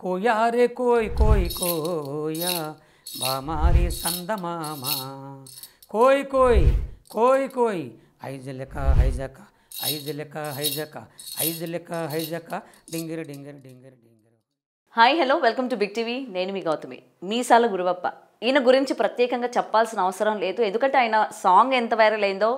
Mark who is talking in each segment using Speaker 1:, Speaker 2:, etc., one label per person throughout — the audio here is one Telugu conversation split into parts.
Speaker 1: కోయా రే కోయ్ కోయ్ కోయా బామారి సందమామ కోయ్ కోయ్ కోయ్ కోయ్ ఐజలక హైజక ఐజలక హైజక ఐజలక హైజక డింగిర డింగిర డింగిర డింగిర.
Speaker 2: Hi hello welcome to Big TV. నేను మీ గౌతమి. మీసాల గురువప్ప ఈయన గురించి ప్రత్యేకంగా చెప్పాల్సిన అవసరం లేదు, ఎందుకంటే ఆయన సాంగ్ ఎంత వైరల్ అయిందో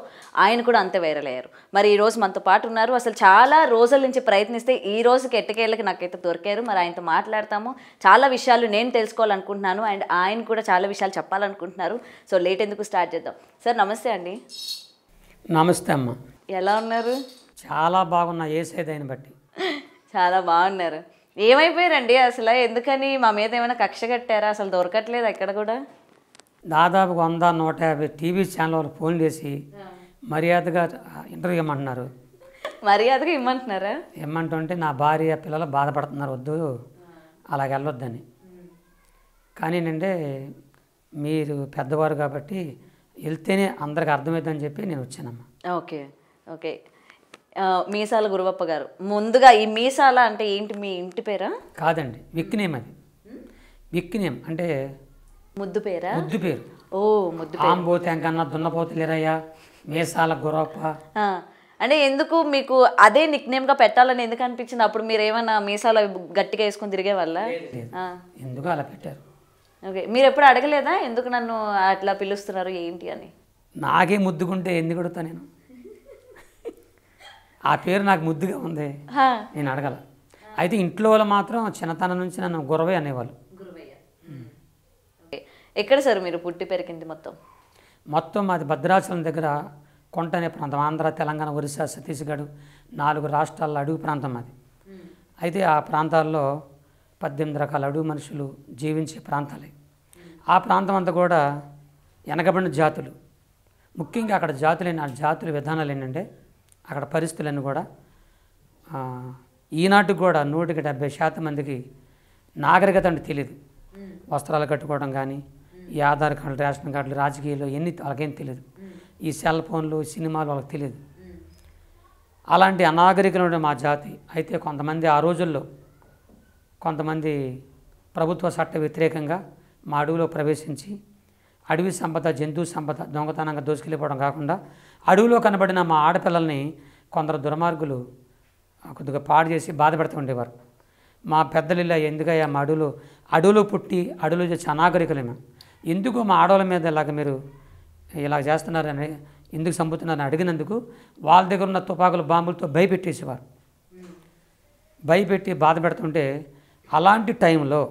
Speaker 2: ఆయన కూడా అంతే వైరల్ అయ్యారు. మరి ఈరోజు మనతో పాటు ఉన్నారు. అసలు చాలా రోజుల నుంచి ప్రయత్నిస్తే ఈ రోజుకి ఎట్టకేళ్ళకి నాకైతే దొరికారు. మరి ఆయనతో మాట్లాడతాము. చాలా విషయాలు నేను తెలుసుకోవాలనుకుంటున్నాను అండ్ ఆయన కూడా చాలా విషయాలు చెప్పాలనుకుంటున్నారు. సో లేట్ ఎందుకు, స్టార్ట్ చేద్దాం. సార్ నమస్తే అండి.
Speaker 1: నమస్తే అమ్మ.
Speaker 2: ఎలా ఉన్నారు?
Speaker 1: చాలా బాగున్నా, ఏసేదైన బట్టి
Speaker 2: చాలా బాగున్నారు. ఏమైపోయారండి అసలు? ఎందుకని మా మీద ఏమైనా కక్ష కట్టారా? అసలు దొరకట్లేదు ఎక్కడ కూడా.
Speaker 1: దాదాపు 100-150 టీవీ ఛానల్ వాళ్ళు ఫోన్ చేసి మర్యాదగా ఇంటర్వ్యూ ఇమ్మంటున్నారు.
Speaker 2: మర్యాదగా ఇమ్మంటున్నారా?
Speaker 1: ఏమంటుంటే నా భార్య పిల్లలు బాధపడుతున్నారు, వద్దు అలాగ వెళ్ళొద్దని. కానీ అంటే మీరు పెద్దవారు కాబట్టి వెళ్తేనే అందరికి అర్థమవుతుందని చెప్పి నేను వచ్చానమ్మా.
Speaker 2: Okay okay. మీసాల గురువప్ప గారు, ముందుగా ఈ మీసాల అంటే ఏంటి? మీ ఇంటి పేరా?
Speaker 1: కాదండి, విక్నేమ్. అది విక్నేమ్ అంటే
Speaker 2: ముద్దు పేరా?
Speaker 1: ముద్దు పేరు.
Speaker 2: ఓ ముద్దు.
Speaker 1: ఆంబోతేంకన్నా దున్నపోతులేరయ్యా మీసాల గురవప్ప.
Speaker 2: అంటే ఎందుకు మీకు అదే నిక్ నేమ్గా పెట్టాలని ఎందుకు అనిపించింది? అప్పుడు మీరు ఏమన్నా మీసాలు గట్టిగా వేసుకొని తిరిగే వల్ల?
Speaker 1: ఎందుకు అలా పెట్టారు?
Speaker 2: ఓకే. మీరు ఎప్పుడు అడగలేదా ఎందుకు నన్ను అట్లా పిలుస్తున్నారు ఏంటి అని?
Speaker 1: నాకే ముద్దుకుంటే ఎందుకు అడుగుతా నేను? ఆ పేరు నాకు ముద్దుగా ఉంది, నేను అడగల. అయితే ఇంట్లో వాళ్ళు మాత్రం చిన్నతనం నుంచి నన్ను గురవయ్య అనేవాళ్ళు.
Speaker 2: ఎక్కడ సార్ మీరు పుట్టి పెరిగింది?
Speaker 1: మొత్తం మాది భద్రాచలం దగ్గర కొంట అనే ప్రాంతం. ఆంధ్ర, తెలంగాణ, ఒరిస్సా, ఛత్తీస్గఢ్ 4 రాష్ట్రాల్లో అడుగు ప్రాంతం అది. అయితే ఆ ప్రాంతాల్లో 18 రకాల అడుగు మనుషులు జీవించే ప్రాంతాలే. ఆ ప్రాంతం అంతా కూడా వెనకబడిన జాతులు. ముఖ్యంగా అక్కడ జాతుల విధానాలు ఏంటంటే అక్కడ పరిస్థితులన్నీ కూడా ఈనాటికి కూడా 170% మందికి నాగరికత అంటే తెలియదు. వస్త్రాలు కట్టుకోవడం కానీ, ఈ ఆధార్ కార్డులు, రేషన్ కార్డులు, రాజకీయాలు ఎన్ని వాళ్ళకేం తెలియదు. ఈ సెల్ ఫోన్లు, సినిమాలు వాళ్ళకి తెలియదు. అలాంటి అనాగరికమైన మా జాతి. అయితే కొంతమంది ఆ రోజుల్లో కొంతమంది ప్రభుత్వ చట్ట వ్యతిరేకంగా మా అడవిలో ప్రవేశించి అడవి సంపద, జంతు సంపద దొంగతనంగా దోసుకెళ్ళిపోవడం కాకుండా అడవిలో కనబడిన మా ఆడపిల్లల్ని కొందరు దుర్మార్గులు కొద్దిగా పాడు చేసి బాధ పెడుతూ ఉండేవారు. మా పెద్దలు ఇలా ఎందుకయ్యా మా అడవిలో పుట్టి అడవిలో చేసి అనాగరికులేమో, ఎందుకు మా ఆడవాళ్ళ మీద ఇలాగ మీరు ఇలా చేస్తున్నారని, ఎందుకు చంపుతున్నారని అడిగినందుకు వాళ్ళ దగ్గర ఉన్న తుపాకులు, బాంబులతో భయపెట్టేసేవారు. భయపెట్టి బాధ పెడుతుంటే అలాంటి టైంలో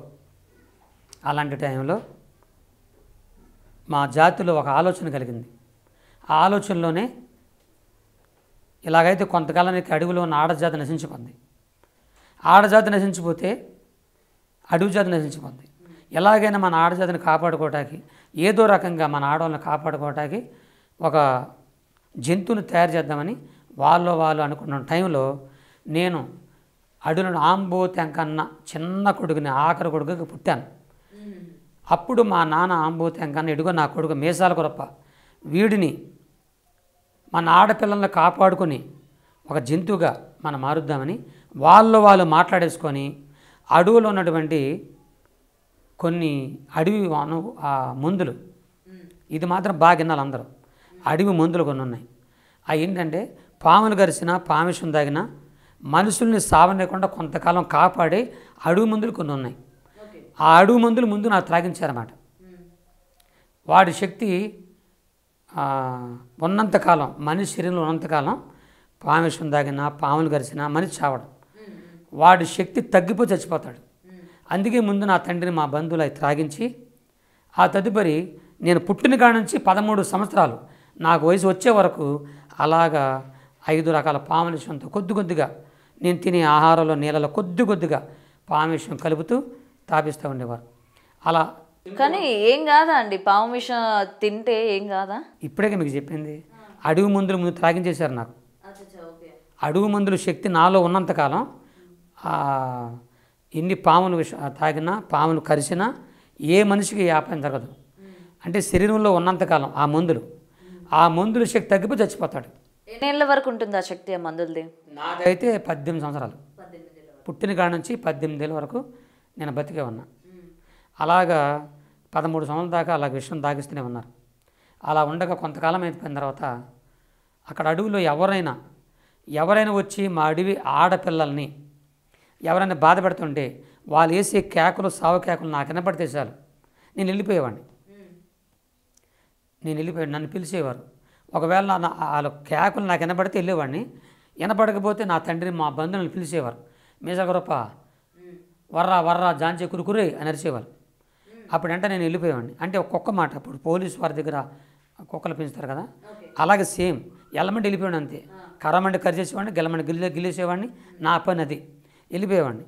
Speaker 1: మా జాతిలో ఒక ఆలోచన కలిగింది. ఆ ఆలోచనలోనే ఇలాగైతే కొంతకాలానికి అడవిలో ఉన్న ఆడజాతి నశించిపోద్ది. ఆడజాతి నశించిపోతే అడవి జాతి నశించిపోద్ది. ఎలాగైనా మన ఆడజాతిని కాపాడుకోవటానికి, ఏదో రకంగా మన ఆడవాళ్ళని కాపాడుకోవటానికి ఒక జంతువుని తయారు చేద్దామని వాళ్ళు అనుకున్న టైంలో నేను అడవిలో ఆంబోతెంకన్న చిన్న కొడుకుని, ఆఖరి కొడుకుకి పుట్టాను. అప్పుడు మా నాన్న ఆంబోతెంకన్న, ఎడుగో నా కొడుకు మీసాల గురప్ప, వీడిని మన ఆడపిల్లల్ని కాపాడుకొని ఒక జంతువుగా మనం మారుద్దామని వాళ్ళు మాట్లాడేసుకొని అడవిలో ఉన్నటువంటి కొన్ని అడవి మందులు, ఇది మాత్రం బాగా వినాలి అందరూ, అడవి మందులు కొన్ని ఉన్నాయి. అవి ఏంటంటే పాములు గరిచిన, పామిషం తాగిన మనుషుల్ని సావనేకుండా కొంతకాలం కాపాడే అడవి మందులు కొన్ని ఉన్నాయి. ఆ అడవి మందులు ముందు నాకు త్రాగించారన్నమాట. వాడి శక్తి ఉన్నంతకాలం, మనిషి శరీరంలో ఉన్నంతకాలం పామిషం తాగినా, పాములు గరిచినా మనిషి చావడం. వాడి శక్తి తగ్గిపోయి చచ్చిపోతాడు. అందుకే ముందు నా తండ్రిని, మా బంధువులు అవి త్రాగించి, ఆ తదుపరి నేను పుట్టిన కాడ నుంచి 13 సంవత్సరాలు నాకు వయసు వచ్చే వరకు అలాగా 5 రకాల పాముషంతో కొద్దిగా నేను తినే ఆహారంలో, నీళ్ళలో కొద్దిగా పామిషం కలుపుతూ తాపిస్తూ ఉండేవారు. అలా.
Speaker 2: కానీ ఏం కాదా అండి పాము విషం తింటే? ఏం కాదా?
Speaker 1: ఇప్పుడే మీకు చెప్పింది. అడవి మందులు ముందు త్రాగించేశారు నాకు. అడవి మందుల శక్తి నాలో ఉన్నంతకాలం ఎన్ని పాములు తాగినా, పాములు కరిచినా ఏ మనిషికి వ్యాపారం జరగదు. అంటే శరీరంలో ఉన్నంతకాలం ఆ మందుల శక్తి తగ్గిపోయి చచ్చిపోతాడు.
Speaker 2: ఎన్నేళ్ళ వరకు ఉంటుంది ఆ శక్తి ఆ మందులది?
Speaker 1: నాకైతే 18 సంవత్సరాలు, పుట్టిన కాడ నుంచి 18 ఏళ్ళ వరకు నేను బతికే ఉన్నా. అలాగా 13 సంవత్సరాల దాకా అలా విషయం దాగిస్తూనే ఉన్నారు. అలా ఉండగా కొంతకాలం అయిపోయిన తర్వాత అక్కడ అడవిలో ఎవరైనా వచ్చి మా అడవి ఆడపిల్లల్ని ఎవరైనా బాధ పెడుతుంటే వాళ్ళు వేసే కేకలు సావు కేకలు నాకు వినపడితే చాలు నేను వెళ్ళిపోయేవాడిని. నన్ను పిలిచేవారు. ఒకవేళ వాళ్ళ కేకలు నాకు వినపడితే వెళ్ళేవాడిని. వినపడకపోతే నా తండ్రి మా బంధువులను పిలిచేవారు. మీసగరప్ప వర్రా జాంచే కురుకురే అని అరిచేవారు. అప్పుడు అంటే నేను వెళ్ళిపోయేవాడిని. అంటే ఒక్కొక్క మాట అప్పుడు పోలీసు వారి దగ్గర కుక్కలు పెంచుతారు కదా, అలాగే సేమ్ ఎల్లమంటే వెళ్ళిపోయాడు అంతే. కర్రమంటే కరిచేసేవాడిని, గెలమంటే గిల్లేసేవాడిని. నా పని అది. వెళ్ళిపోయేవాడిని.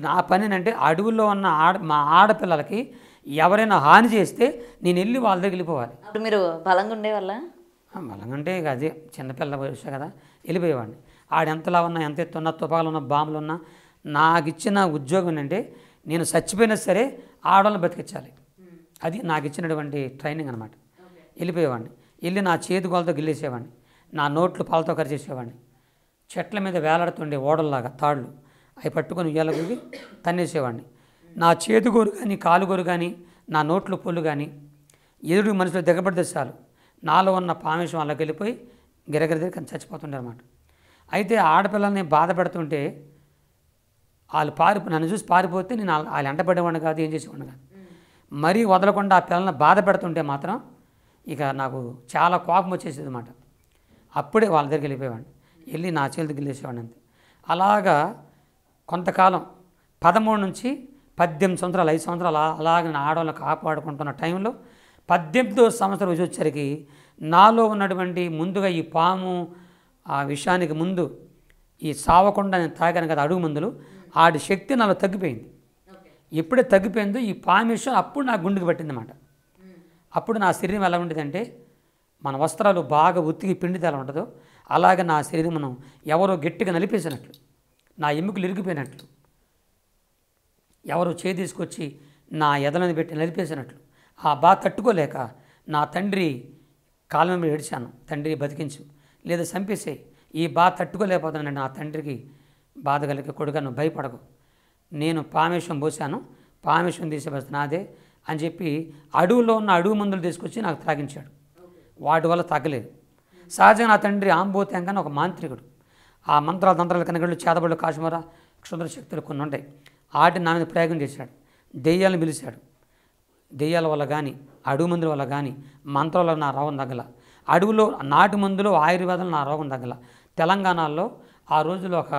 Speaker 1: నా పని అంటే అడవుల్లో ఉన్న మా ఆడపిల్లలకి ఎవరైనా హాని చేస్తే నేను వెళ్ళి వాళ్ళ దగ్గర వెళ్ళిపోవాలి.
Speaker 2: అప్పుడు మీరు బలంగా ఉండేవాళ్ళ?
Speaker 1: బలంగా అంటే ఇక అదే చిన్నపిల్ల వయసు కదా, వెళ్ళిపోయేవాడిని. ఆడెంతలా ఉన్నా, ఎంత ఎత్తున్నా, తుపాకులు ఉన్నా, బాంబులు ఉన్నా, నాకు ఇచ్చిన ఉద్యోగం ఏంటంటే నేను చచ్చిపోయినా సరే ఆడవాళ్ళని బతికించాలి. అది నాకు ఇచ్చినటువంటి ట్రైనింగ్ అనమాట. వెళ్ళిపోయేవాడిని. వెళ్ళి నా చేతి గోలతో గిల్లేసేవాడిని, నా నోట్లు పాలతో కరిచేసేవాడిని. చెట్ల మీద వేలాడుతుండే ఓడల్లాగా తాళ్ళు అవి పట్టుకొని ఉయ్యాలకి తన్నేసేవాడిని. నా చేతిగోరు కానీ కాలుగోరు కానీ నా నోట్లు పొల్లు కానీ ఎదురు మనుషులు దిగబడితే చాలు నాలో ఉన్న పామేశం వాళ్ళకి వెళ్ళిపోయి గిరగిరి చచ్చిపోతుండే అనమాట. అయితే ఆడపిల్లల్ని బాధ పెడుతుంటే వాళ్ళు నన్ను చూసి పారిపోతే నేను వాళ్ళు ఎంటపడేవాడిని కాదు, ఏం చేసేవాడిని కాదు. మరీ వదలకుండా ఆ పిల్లల్ని బాధ పెడుతుంటే మాత్రం ఇక నాకు చాలా కోపం వచ్చేసేది అనమాట. అప్పుడే వాళ్ళ దగ్గరికి వెళ్ళిపోయేవాడిని. వెళ్ళి నా చేతులు గిల్లేసేవాడిని అంతే. అలాగా కొంతకాలం 13 నుంచి 18 సంవత్సరాలు 5 సంవత్సరాలు అలాగే నేను ఆడవాళ్ళని కాపాడుకుంటున్న టైంలో 18వ సంవత్సరం వచ్చేసరికి నాలో ఉన్నటువంటి ముందుగా ఈ పాము ఆ విషయానికి ముందు ఈ సావకుండా నేను తాగాను కదా అడుగు మందులు, ఆడి శక్తి నాలో తగ్గిపోయింది. ఎప్పుడే తగ్గిపోయిందో ఈ పాము విషయం అప్పుడు నా గుండెకి పట్టిందన్నమాట. అప్పుడు నా శరీరం ఎలా ఉండేదంటే మన వస్త్రాలు బాగా ఉతికి పిండితే ఎలా ఉంటుందో అలాగే నా శరీరం మనం ఎవరో గట్టిగా నలిపేసినట్లు, నా ఎముకలు ఇరిగిపోయినట్లు, ఎవరో చేయి తీసుకొచ్చి నా ఎదలను పెట్టి నలిపేసినట్లు ఆ బాధ తట్టుకోలేక నా తండ్రి కాళ్ళ మీద ఏడ్చాను, తండ్రి బతికించు లేదా చంపేసేయి, ఈ బాధ తట్టుకోలేకపోతున్నాను. నా తండ్రికి బాధ కలిగి కొడుకు నువ్వు భయపడకు, నేను పామేశ్వం పోసాను, పామేశ్వం తీసేవస్తే నాదే అని చెప్పి అడవులో ఉన్న అడుగు మందులు తీసుకొచ్చి నాకు త్రాగించాడు. వాటి వల్ల తగ్గలేదు. సహజంగా నా తండ్రి ఆంబోత్యంగానే ఒక మాంత్రికుడు. ఆ మంత్రాలు తంత్రాలు కనగళ్ళు చేతబడులు కాశ్మీర క్షుద్ర శక్తులు కొన్ని ఉంటాయి, వాటిని నా మీద ప్రయోగం చేశాడు. దెయ్యాలను పిలిచాడు. దెయ్యాల వల్ల కానీ అడుగు మందుల వల్ల కానీ మంత్రాల వల్ల నా రోగం తగ్గల, అడవులో నాటు మందులు ఆయుర్వేదాలు నా రోగం తగ్గల. తెలంగాణలో ఆ రోజులో ఒక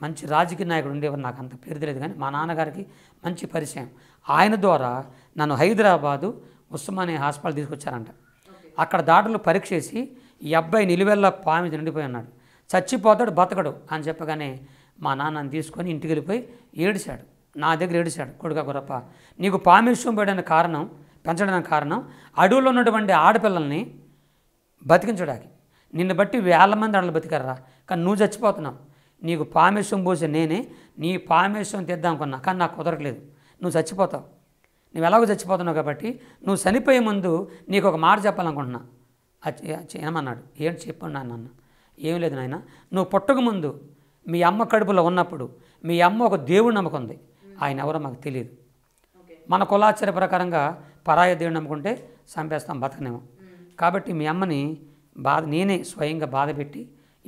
Speaker 1: మంచి రాజకీయ నాయకుడు ఉండేవారు, నాకు అంత పేరు తెలియదు కానీ మా నాన్నగారికి మంచి పరిచయం. ఆయన ద్వారా నన్ను హైదరాబాదు ఉస్మానియా హాస్పిటల్ తీసుకొచ్చారంట. అక్కడ డాక్టర్లు పరీక్ష చేసి ఈ అబ్బాయి నిలువెల్ల పాము నిండిపోయి ఉన్నాడు, చచ్చిపోతాడు బతకడు అని చెప్పగానే మా నాన్నని తీసుకొని ఇంటికి వెళ్ళిపోయి ఏడిశాడు. నా దగ్గర ఏడిశాడు, కొడుకా గురప్ప నీకు పామిష్టం పెంచడానికి కారణం అడవుల్లో ఉన్నటువంటి ఆడపిల్లల్ని బతికించడానికి. నిన్ను బట్టి 1000 మంది ఆడలు బతికారా, కానీ నువ్వు చచ్చిపోతున్నావు. నీకు పామేశ్వం పోసే నేనే నీ పామేశ్వం తెద్దామనుకున్నా, కానీ నాకు కుదరట్లేదు, నువ్వు చచ్చిపోతావు. నువ్వు ఎలాగో చచ్చిపోతున్నావు కాబట్టి నువ్వు చనిపోయే ముందు నీకు ఒక మాట చెప్పాలనుకుంటున్నా. ఏమన్నాడు, ఏంటి చెప్పండి నాన్న. ఏం లేదు నాయన, నువ్వు పుట్టక ముందు మీ అమ్మ కడుపులో ఉన్నప్పుడు మీ అమ్మ ఒక దేవుడు నమ్ముకుంది, ఆయన ఎవరో మాకు తెలియదు. మన కులాచార్య ప్రకారంగా పరాయ దేవుడు నమ్ముకుంటే చంపేస్తాం, బతకనేమో. కాబట్టి మీ అమ్మని నేనే స్వయంగా బాధ పెట్టి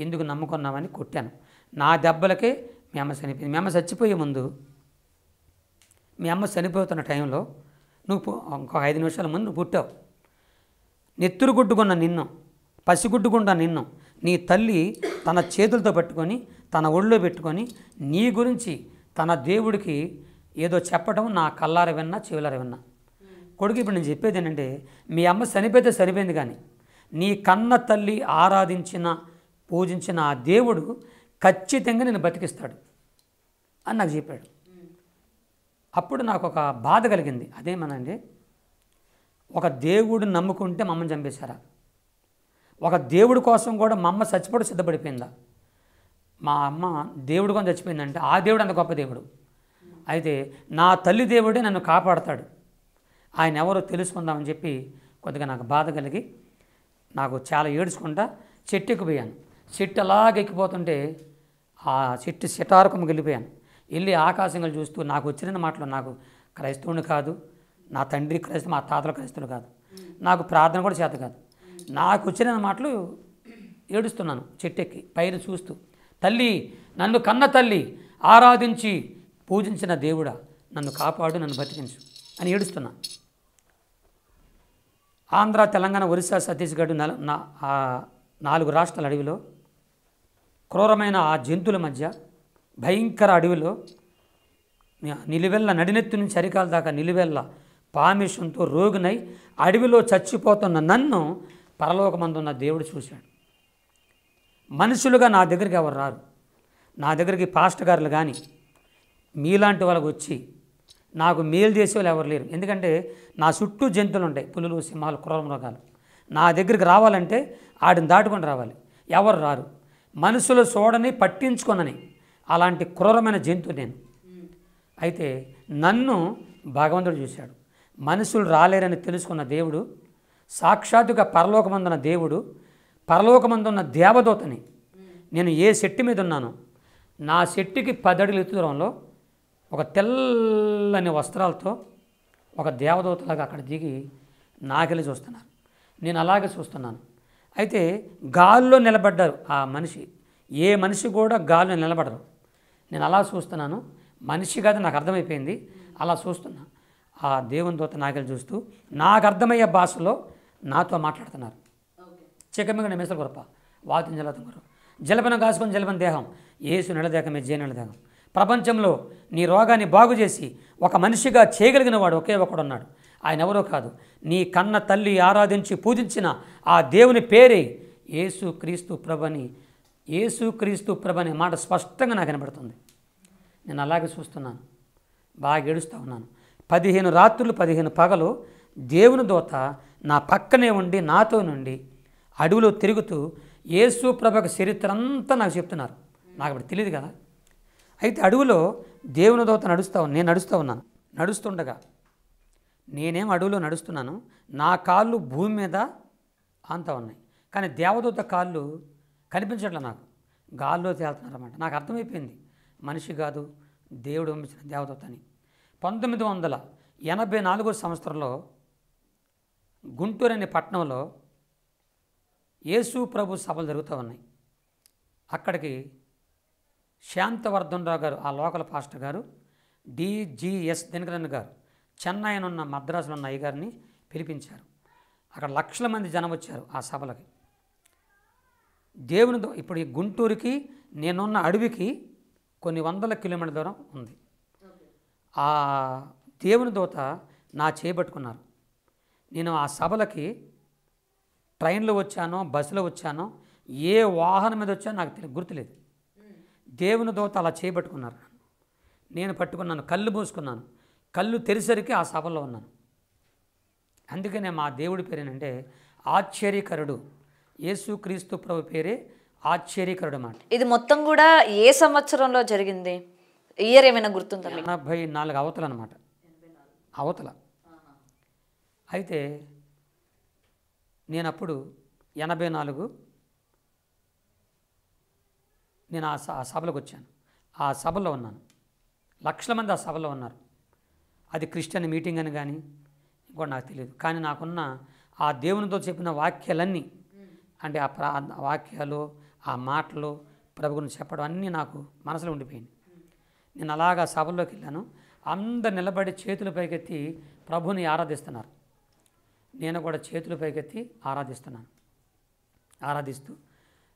Speaker 1: ఎందుకు నమ్ముకున్నామని కొట్టాను. నా దెబ్బలకే మీ అమ్మ చనిపోయింది. మీ అమ్మ చచ్చిపోయే ముందు, మీ అమ్మ చనిపోతున్న టైంలో నువ్వు ఇంకొక 5 నిమిషాల ముందు నువ్వు పుట్టావు. నెత్తురు గుడ్డుకున్న నిన్ను, పసిగుడ్డుకున్న నిన్ను నీ తల్లి తన చేతులతో పట్టుకొని తన ఒళ్ళో పెట్టుకొని నీ గురించి తన దేవుడికి ఏదో చెప్పడం నా కల్లార విన్నా చెవులార విన్నా. కొడుకు ఇప్పుడు నేను చెప్పేది ఏంటంటే మీ అమ్మ చనిపోతే సరిపోయింది, కానీ నీ కన్న తల్లి ఆరాధించిన పూజించిన ఆ దేవుడు ఖచ్చితంగా నేను బతికిస్తాడు అని నాకు చెప్పాడు. అప్పుడు నాకు ఒక బాధ కలిగింది. అదేమనండి, ఒక దేవుడు నమ్ముకుంటే మమ్మల్ని చంపేశారా? ఒక దేవుడి కోసం కూడా మా అమ్మ చచ్చిపోవడం సిద్ధపడిపోయిందా? మా అమ్మ దేవుడి కోసం చచ్చిపోయిందంటే ఆ దేవుడు అంత గొప్ప దేవుడు. అయితే నా తల్లి దేవుడే నన్ను కాపాడతాడు, ఆయన ఎవరో తెలుసుకుందామని చెప్పి కొద్దిగా నాకు బాధ కలిగి నాకు చాలా ఏడ్చుకుంటా చెట్టు ఎక్కిపోయాను. చెట్టు అలాగ ఎక్కిపోతుంటే ఆ చెట్టు శటారకం వెళ్ళిపోయాను. వెళ్ళి ఆకాశంగా చూస్తూ నాకు వచ్చిన మాటలు, నాకు క్రైస్తవుని కాదు, నా తండ్రి క్రైస్తవు, మా తాతలు క్రైస్తవులు కాదు, నాకు ప్రార్థన కూడా చేత కాదు, నాకు వచ్చిన మాటలు ఏడుస్తున్నాను చెట్టెక్కి పైన చూస్తూ, తల్లి నన్ను కన్న తల్లి, ఆరాధించి పూజించిన దేవుడా నన్ను కాపాడు, నన్ను బతికించు అని ఏడుస్తున్నా. ఆంధ్ర, తెలంగాణ, ఒరిస్సా, ఛత్తీస్గఢ్ 4 రాష్ట్రాల అడవిలో క్రూరమైన ఆ జంతువుల మధ్య భయంకర అడవిలో నిలువెల్ల నడినెత్తి నుంచి అరికాల దాకా నిలువెల్ల పామిషంతో రోగినై అడవిలో చచ్చిపోతున్న నన్ను పరలోకమందున్న దేవుడు చూశాడు. మనుషులుగా నా దగ్గరికి ఎవరు రారు. నా దగ్గరికి పాస్టర్ గారులు కానీ మీలాంటి వాళ్ళకి వచ్చి నాకు మేలు చేసే వాళ్ళు ఎవరు లేరు. ఎందుకంటే నా చుట్టూ జంతువులు ఉంటాయి, పులులు, సింహాలు, క్రూర మృగాలు. నా దగ్గరికి రావాలంటే ఆడిని దాటుకొని రావాలి, ఎవరు రారు. మనుషులు చూడని పట్టించుకొనని అలాంటి క్రూరమైన జంతువు నేను. అయితే నన్ను భగవంతుడు చూశాడు. మనుషులు రాలేరని తెలుసుకున్న దేవుడు, సాక్షాత్తుగా పరలోకమందున్న దేవుడు, పరలోకమందున్న దేవదూతని, నేను ఏ చెట్టు మీద ఉన్నానో నా చెట్టుకి 10 అడుగుల ఎత్తు దూరంలో ఒక తెల్లని వస్త్రాలతో ఒక దేవదూతలాగా అక్కడ దిగి నాకెళ్ళి చూస్తున్నారు. నేను అలాగే చూస్తున్నాను. అయితే గాల్లో నిలబడ్డారు ఆ మనిషి. ఏ మనిషి కూడా గాల్లో నిలబడరు. నేను అలా చూస్తున్నాను. మనిషి కాదు నాకు అర్థమైపోయింది. అలా చూస్తున్నా. ఆ దేవుని దూత నాకెళ్ళి చూస్తూ నాకు అర్థమయ్యే భాషలో నాతో మాట్లాడుతున్నారు. చికమిగ మెసలు కొరప వాతిని జలతం కొర జలపన కాసుకొని జలపన దేహం ఏసు నెలదేకమే జే నెలదేహం. ప్రపంచంలో నీ రోగాన్ని బాగు చేసి ఒక మనిషిగా చేయగలిగిన వాడు ఒకే ఒకడున్నాడు. ఆయన ఎవరో కాదు, నీ కన్న తల్లి ఆరాధించి పూజించిన ఆ దేవుని పేరే యేసు క్రీస్తు ప్రభుని. యేసు క్రీస్తు ప్రభు అనే మాట స్పష్టంగా నాకు వినబడుతుంది. నేను అలాగే చూస్తున్నాను. బాగా ఏడుస్తూ ఉన్నాను. 15 రాత్రులు 15 పగలు దేవుని దూత నా పక్కనే ఉండి నాతో నుండి అడవిలో తిరుగుతూ యేసు ప్రభు చరిత్ర అంతా నాకు చెప్తున్నారు. నాకు ఇప్పుడు తెలియదు కదా. అయితే అడవిలో దేవుని దూత నేను నడుస్తూ ఉన్నాను. నడుస్తుండగా నేనేం అడవిలో నడుస్తున్నాను, నా కాళ్ళు భూమి మీద ఆంతా ఉన్నాయి. కానీ దేవదూత కాళ్ళు కనిపించట్లే, నాకు గాల్లో తేలుతున్నారన్నమాట. నాకు అర్థమైపోయింది మనిషి కాదు, దేవుడు పంపించిన దేవదూత అని. 1984 సంవత్సరంలో గుంటూరు అనే పట్టణంలో యేసు ప్రభు సభలు జరుగుతూ ఉన్నాయి. అక్కడికి శాంతవర్ధన్ రావు గారు, ఆ లోకల్ పాస్టర్ గారు, డిజిఎస్ దినకరన్ గారు, చెన్నైలో ఉన్న మద్రాసులో ఉన్న అయ్యగారిని పిలిపించారు. అక్కడ లక్షల మంది జనం వచ్చారు ఆ సభలకి. దేవునితో ఇప్పుడు ఈ గుంటూరుకి నేనున్న అడవికి కొన్ని వందల కిలోమీటర్ల దూరం ఉంది. ఆ దేవుని దూత నా చేపట్టుకున్నారు. నేను ఆ సభలకి ట్రైన్లో వచ్చానో బస్సులో వచ్చానో ఏ వాహనం మీద వచ్చానో నాకు గుర్తులేదు. దేవుని దూత అలా చేపట్టుకున్నారు. నేను పట్టుకున్నాను, కళ్ళు మూసుకున్నాను. కళ్ళు తెరిసరికి ఆ సభలో ఉన్నాను. అందుకనే మా దేవుడి పేరేనంటే ఆశ్చర్యకరుడు. యేసుక్రీస్తు ప్రభు పేరే ఆశ్చర్యకరుడు అన్నమాట.
Speaker 2: ఇది మొత్తం కూడా ఏ సంవత్సరంలో జరిగింది? ఇయర్ ఏమైనా గుర్తుందా?
Speaker 1: 84 అవతల అనమాట, అవతల. అయితే నేను అప్పుడు 84 నేను ఆ సభలోకి వచ్చాను. ఆ సభలో ఉన్నాను. లక్షల మంది ఆ సభలో ఉన్నారు. అది క్రిస్టియన్ మీటింగ్ అని కానీ ఇంకోటి నాకు తెలియదు. కానీ నాకున్న ఆ దేవునితో చెప్పిన వాక్యాలన్నీ, అంటే ఆ వాక్యాలు, ఆ మాటలు, ప్రభు గురించి చెప్పడం అన్నీ నాకు మనసులో ఉండిపోయింది. నేను అలాగా సభల్లోకి వెళ్ళాను. అందరు నిలబడి చేతులు పైకెత్తి ప్రభుని ఆరాధిస్తున్నారు. నేను కూడా చేతులు పైకెత్తి ఆరాధిస్తున్నాను. ఆరాధిస్తూ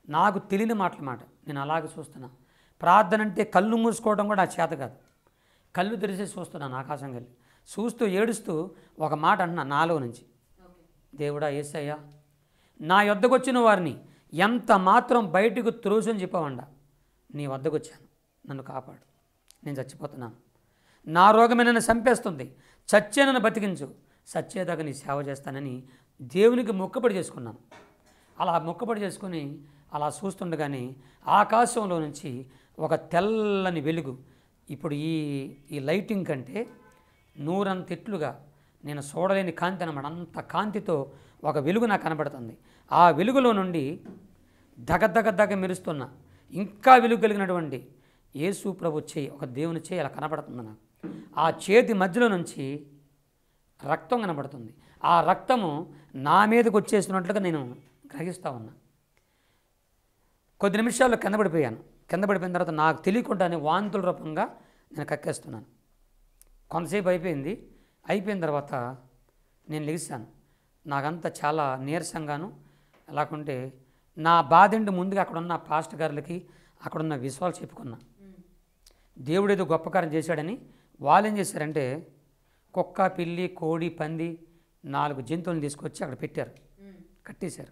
Speaker 1: నాకు తెలియని మాటల మాట నేను అలాగే చూస్తున్నాను. ప్రార్థన అంటే కళ్ళు మూసుకోవడం కూడా నా చేత కాదు. కళ్ళు తెరిచి చూస్తున్నాను, ఆకాశం వెళ్ళి చూస్తూ ఏడుస్తూ ఒక మాట అంటున్నా నాలో నుంచి, దేవుడా యేసయ్యా, నా వద్దకు వచ్చిన వారిని ఎంత మాత్రం బయటకు త్రోసని చెప్పవండా, నీ వద్దకు వచ్చాను, నన్ను కాపాడు, నేను చచ్చిపోతున్నాను, నా రోగమే నన్ను చంపేస్తుంది, చచ్చే నన్ను బతికించు, చచ్చేదాకా నీ సేవ చేస్తానని దేవునికి మొక్కుబడి చేసుకున్నాను. అలా మొక్కుబడి చేసుకుని అలా చూస్తుండగానే ఆకాశంలో నుంచి ఒక తెల్లని వెలుగు, ఇప్పుడు ఈ లైటింగ్ కంటే 100 రెట్లుగా నేను చూడలేని కాంతి అన్నమాట. అంత కాంతితో ఒక వెలుగు నాకు కనబడుతుంది. ఆ వెలుగులో నుండి దగ మెరుస్తున్న ఇంకా వెలుగు కలిగినటువంటి యేసు ప్రభు చేయి, ఒక దేవుని చేయి అలా కనపడుతుంది నాకు. ఆ చేతి మధ్యలో నుంచి రక్తం కనబడుతుంది. ఆ రక్తము నా మీదకి వచ్చేసినట్లుగా నేను గ్రహిస్తూ ఉన్నా. కొద్ది నిమిషాల్లో కింద పడిపోయాను. కింద పడిపోయిన తర్వాత నాకు తెలియకుండానే వాంతుల రూపంగా నేను కక్కేస్తున్నాను. కొంతసేపు అయిపోయింది. అయిపోయిన తర్వాత నేను లెగిసాను. నాకంతా చాలా నీరసంగాను లేకుంటే నా బాధండి ముందుగా అక్కడున్న పాస్టర్ గారులకి అక్కడున్న విశ్వాలు చెప్పుకున్నా. దేవుడు ఏదో గొప్ప కార్యం చేశాడని. వాళ్ళు ఏం చేశారంటే కుక్క, పిల్లి, కోడి, పంది 4 జంతువులను తీసుకొచ్చి అక్కడ పెట్టారు, కట్టేశారు.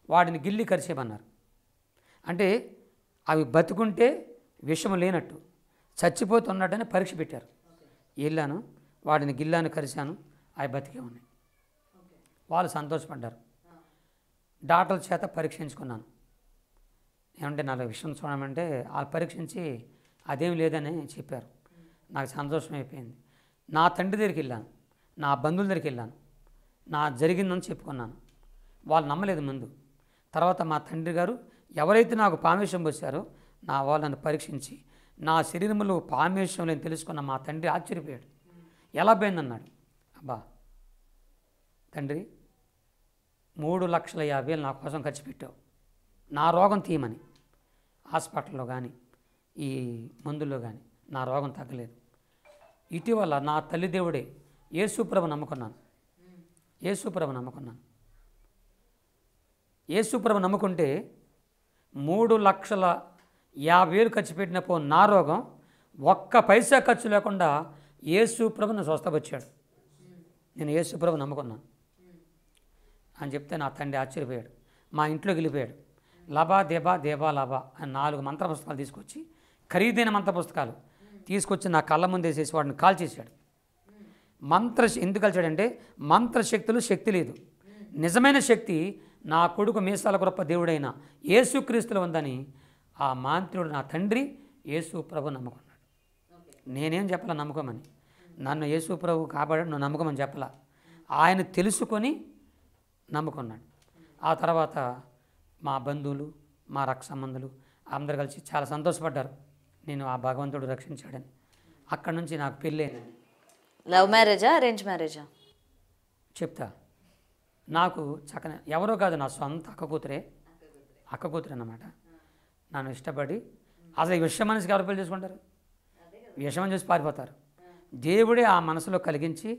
Speaker 1: వాడిని గిల్లి కరిచేయమన్నారు. అంటే అవి బతుకుంటే విషము లేనట్టు, చచ్చిపోతున్నట్టని పరీక్ష పెట్టారు. వెళ్ళాను, వాడిని గిల్లాను, కరిశాను, అవి బతికే ఉన్నాయి. వాళ్ళు సంతోషపడ్డారు. డాక్టర్ల చేత పరీక్షించుకున్నాను. ఏమంటే నాకు విషయం చూడమంటే వాళ్ళు పరీక్షించి అదేం లేదని చెప్పారు. నాకు సంతోషం అయిపోయింది. నా తండ్రి దగ్గరికి వెళ్ళాను, నా బంధువుల దగ్గరికి వెళ్ళాను, నా జరిగిందని చెప్పుకున్నాను. వాళ్ళు నమ్మలేదు ముందు. తర్వాత మా తండ్రి గారు ఎవరైతే నాకు పామేశం పోసారో నా వాళ్ళు నన్ను పరీక్షించి నా శరీరంలో పామేశం లేని తెలుసుకున్న మా తండ్రి ఆశ్చర్యపోయాడు. ఎలా పోయిందన్నాడు. అబ్బా తండ్రి 3,50,000 నా కోసం ఖర్చు పెట్టావు నా రోగం తీయమని. హాస్పిటల్లో కానీ ఈ మందుల్లో కానీ నా రోగం తగ్గలేదు. ఇటీవల నా తల్లి దేవుడే యేసుప్రభు నమ్ముకున్నాను. యేసుప్రభు నమ్ముకుంటే 3,50,000 ఖర్చు పెట్టినప్పుడు నా రోగం ఒక్క పైసా ఖర్చు లేకుండా యేసుప్రభుని స్వస్థపరిచాడు. నేను యేసుప్రభు నమ్ముకున్నాను అని చెప్తే నా తండ్రి ఆశ్చర్యపోయాడు. మా ఇంట్లోకి వెళ్ళిపోయాడు. లబా దేబా దేబా లబా అని 4 మంత్ర పుస్తకాలు తీసుకొచ్చి, ఖరీదైన మంత్ర పుస్తకాలు తీసుకొచ్చి నా కళ్ళ ముందు వేసేసి వాడిని కాల్చేశాడు. ఎందుకు కాల్చాడంటే మంత్రశక్తులు శక్తి లేదు. నిజమైన శక్తి నా కొడుకు మీసాల గొప్ప దేవుడైన యేసుక్రీస్తులో ఉందని ఆ మాంత్రుడు నా తండ్రి యేసు ప్రభు నమ్ముకున్నాడు. నేనేం చెప్పలా నమ్ముకోమని. నన్ను యేసు ప్రభు కాపాడాడు, నువ్వు నమ్ముకోమని చెప్పలా. ఆయన తెలుసుకొని నమ్ముకున్నాడు. ఆ తర్వాత మా బంధువులు, మా రక్త సంబంధులు అందరు కలిసి చాలా సంతోషపడ్డారు నేను ఆ భగవంతుడు రక్షించాడని. అక్కడి నుంచి నాకు పెళ్ళైంది.
Speaker 2: లవ్ మ్యారేజా, అరేంజ్ మ్యారేజా?
Speaker 1: చెప్తా. నాకు చక్కన ఎవరో కాదు, నా సొంత అక్క కూతురే అన్నమాట. నన్ను ఇష్టపడి, అసలు ఈ విషయం మనిషికి ఎవరు పెళ్లి చేసుకుంటారు? విషయం చూసి పారిపోతారు. దేవుడే ఆ మనసులో కలిగించి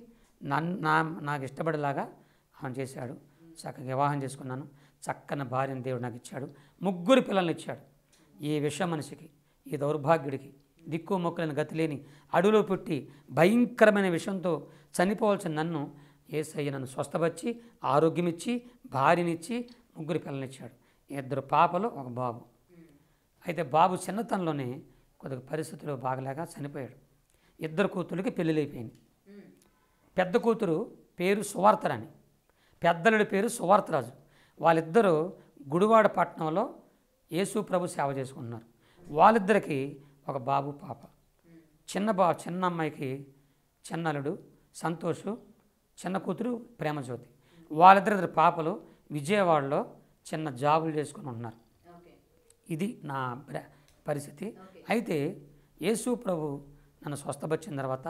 Speaker 1: నాకు ఇష్టపడేలాగా ఆయన చేశాడు. చక్కగా వివాహం చేసుకున్నాను. చక్కని భార్యను దేవుడు నాకు ఇచ్చాడు. 3 పిల్లల్ని ఇచ్చాడు. ఈ విషయం మనిషికి, ఈ దౌర్భాగ్యుడికి, దిక్కు మొక్కలని గతి లేని అడవిలో పుట్టి భయంకరమైన విషయంతో చనిపోవాల్సిన నన్ను యేసయ్య నన్ను స్వస్థపరిచి ఆరోగ్యం ఇచ్చి భార్యనిచ్చి 3 పిల్లల్ని ఇచ్చాడు. 2 పాపలు, 1 బాబు. అయితే బాబు చిన్నతనంలోనే కొద్దిగా పరిస్థితులు బాగలేక చనిపోయాడు. 2 కూతుళ్ళకి పెళ్ళిళ్ళు అయిపోయింది. పెద్ద కూతురు పేరు సువార్తరాణి, పెద్దలుడి పేరు సువార్తరాజు. వాళ్ళిద్దరూ గుడివాడ పట్టణంలో యేసు ప్రభు సేవ చేసుకుంటున్నారు. వాళ్ళిద్దరికి 1 బాబు, పాప. చిన్న అమ్మాయికి చిన్నలుడు సంతోషు, చిన్న కూతురు ప్రేమజ్యోతి. వాళ్ళిద్దరు పాపలు విజయవాడలో చిన్న జాబులు చేసుకుని ఉంటున్నారు. ఇది నా పరిస్థితి. అయితే యేసు ప్రభు నన్ను స్వస్థపరిచిన తర్వాత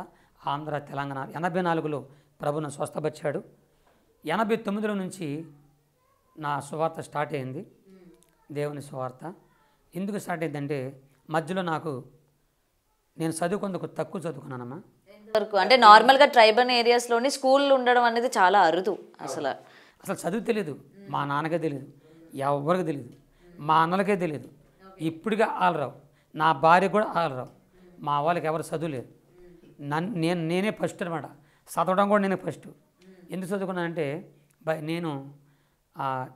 Speaker 1: ఆంధ్ర, తెలంగాణ 84లో ప్రభు నన్ను స్వస్థపరిచాడు. 89లో నుంచి నా సువార్త స్టార్ట్ అయింది. దేవుని సువార్త ఎందుకు స్టార్ట్ అయిందంటే మధ్యలో నేను చదువుకుందుకు తక్కువ చదువుకున్నానమ్మా.
Speaker 2: అంటే నార్మల్గా ట్రైబల్ ఏరియాస్లోని స్కూళ్ళు ఉండడం అనేది చాలా అరుదు. అసలు
Speaker 1: చదువు తెలియదు. మా నాన్నకే తెలియదు, ఎవరికి తెలియదు, మా అన్నలకే తెలియదు. ఇప్పుడుగా ఆలరావు, నా భార్య కూడా ఆలరావు. మా వాళ్ళకి ఎవరు చదువు లేదు. నేనే ఫస్ట్ అనమాట. చదవడం కూడా నేనే ఫస్ట్. ఎందుకు చదువుకున్నానంటే నేను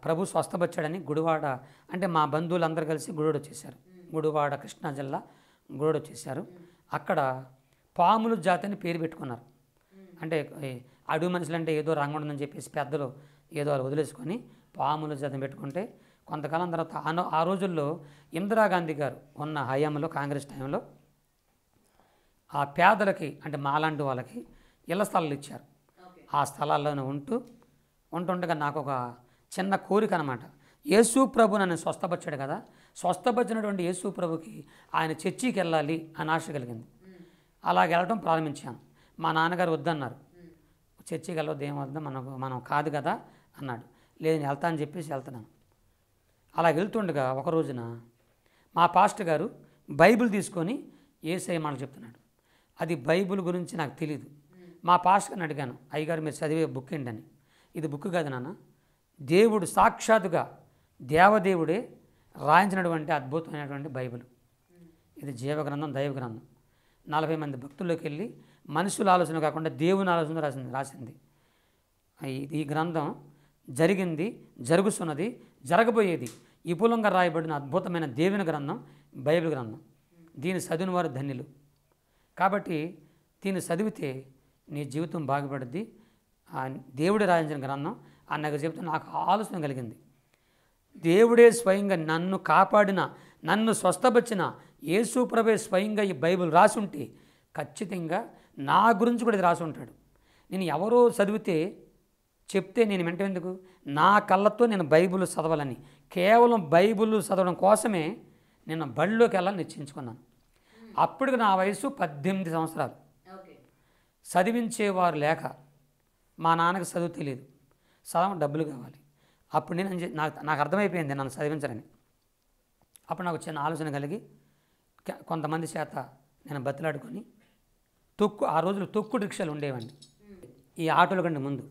Speaker 1: ప్రభు స్వస్థపరిచాడని గుడివాడ, అంటే మా బంధువులందరూ కలిసి గుడివాడ వచ్చేసారు. గుడివాడ కృష్ణా జిల్లా గుడివాడ వచ్చేసారు. అక్కడ పాముల జాతి అని పేరు పెట్టుకున్నారు. అంటే అడవి మనుషులు అంటే ఏదో రంగు ఉందని చెప్పేసి పెద్దలు ఏదో వదిలేసుకొని పాముల జాతిని పెట్టుకుంటే కొంతకాలం తర్వాత ఆ రోజుల్లో ఇందిరాగాంధీ గారు ఉన్న హయాంలో, కాంగ్రెస్ టైంలో ఆ పేదలకి, అంటే మాలాంటి వాళ్ళకి ఇళ్ల స్థలాలు ఇచ్చారు. ఆ స్థలాల్లోనే ఉంటుండగా నాకు ఒక చిన్న కోరిక అనమాట. యేసు ప్రభు నన్ను స్వస్థపరిచాడు కదా, స్వస్థపరిచినటువంటి యేసు ప్రభుకి ఆయన చర్చికి వెళ్ళాలి అని ఆశ కలిగింది. అలాగ వెళ్ళటం ప్రారంభించాను. మా నాన్నగారు వద్దన్నారు. చర్చికి వెళ్ళవద్దు, ఏమవుతుందో మనం కాదు కదా అన్నాడు. లేదు నేను వెళ్తా అని చెప్పేసి వెళ్తున్నాను. అలా వెళ్తుండగా ఒక రోజున మా పాస్టర్ గారు బైబిల్ తీసుకొని యేసయ్య మాటలు చెప్తున్నాడు. అది బైబిల్ గురించి నాకు తెలియదు. మా పాస్టర్ గారిని అడిగాను, అయ్యగారు మీరు చదివే బుక్ ఏంటని. ఇది బుక్ కాదు నాన్న, దేవుడు సాక్షాత్తుగా దేవదేవుడే రాయించినటువంటి అద్భుతమైనటువంటి బైబిల్. ఇది జీవగ్రంథం, దైవ గ్రంథం. 40 మంది భక్తుల్లోకి వెళ్ళి మనుషుల ఆలోచన కాకుండా దేవుని ఆలోచన రాసింది. ఈ గ్రంథం జరిగింది, జరుగుతున్నది, జరగబోయేది విపులంగా రాయబడిన అద్భుతమైన దేవుని గ్రంథం బైబిల్ గ్రంథం. దీన్ని చదివిన వారు ధన్యులు. కాబట్టి దీన్ని చదివితే నీ జీవితం బాగుపడుద్ది. దేవుడు రాయించిన గ్రంథం అన్నగా చెబుతూ నాకు ఆలోచన కలిగింది. దేవుడే స్వయంగా నన్ను కాపాడిన, నన్ను స్వస్థపరిచిన యేసు ప్రభువే స్వయంగా ఈ బైబిల్ రాసి ఉంటే ఖచ్చితంగా నా గురించి కూడా ఇది రాసి ఉంటాడు. నేను ఎవరో చదివితే చెప్తే నేను వింటేందుకు, నా కళ్ళతో నేను బైబిల్ చదవాలని, కేవలం బైబిల్ చదవడం కోసమే నేను బడిలోకి వెళ్ళాలని నిశ్చయించుకున్నాను. అప్పటికి నా వయసు 18 సంవత్సరాలు. చదివించేవారు లేక, మా నాన్నకి చదువు తెలియదు, చదవడం డబ్బులు కావాలి. అప్పుడు నాకు అర్థమైపోయింది నన్ను చదివించరని. అప్పుడు నాకు చిన్న ఆలోచన కలిగి కొంతమంది చేత నేను బతిలాడుకొని ఆ రోజులు తొక్కుడు రిక్షాలు ఉండేవండి. ఈ ఆటోల కంటే ముందు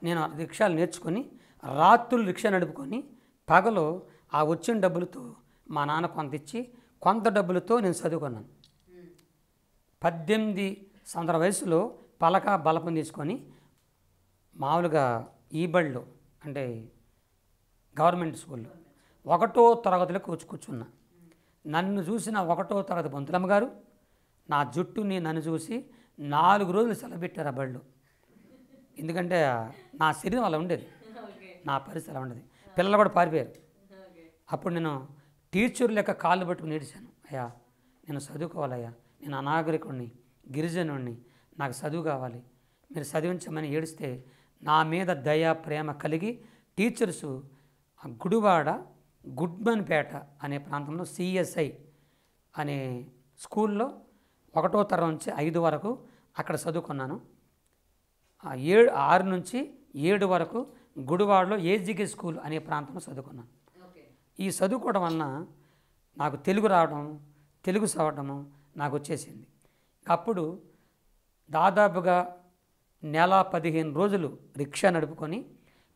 Speaker 1: నేను రిక్షాలు నేర్చుకొని రాత్రులు రిక్షా నడుపుకొని పగలు ఆ వచ్చిన డబ్బులతో మా నాన్న కొంత ఇచ్చి కొంత డబ్బులతో నేను చదువుకున్నాను. 18 సంవత్సరాల వయసులో పలక బలపం తీసుకొని మామూలుగా ఈ బడిలో అంటే గవర్నమెంట్ స్కూల్లో 1వ తరగతిలో కూర్చున్నా. నన్ను చూసిన 1వ తరగతి పంతులమ్మ గారు నా జుట్టుని నన్ను చూసి 4 రోజులు సెలబెట్టారు ఆ బడిలో. ఎందుకంటే నా శరీరం అలా ఉండేది, నా పరిస్థితి అలా ఉండేది. పిల్లలు కూడా పారిపోయారు. అప్పుడు నేను టీచర్ లెక్క కాళ్ళు పట్టుకుని ఏడిచాను, అయ్యా నేను చదువుకోవాలయ్యా, నేను అనాగరికుడిని, గిరిజనుడిని, నాకు చదువు కావాలి, మీరు చదివించమని ఏడిస్తే నా మీద దయ ప్రేమ కలిగి టీచర్సు గుడివాడ గుడ్మన్పేట అనే ప్రాంతంలో CSI అనే స్కూల్లో 1వ తరగతి నుంచి 5 వరకు అక్కడ చదువుకున్నాను. 6 నుంచి 7 వరకు గుడివాడలో AGK స్కూల్ అనే ప్రాంతంలో చదువుకున్నాను. ఈ చదువుకోవడం వలన నాకు తెలుగు రావడం, తెలుగు చదవడము నాకు వచ్చేసింది. అప్పుడు దాదాపుగా నెల 15 రోజులు రిక్షా నడుపుకొని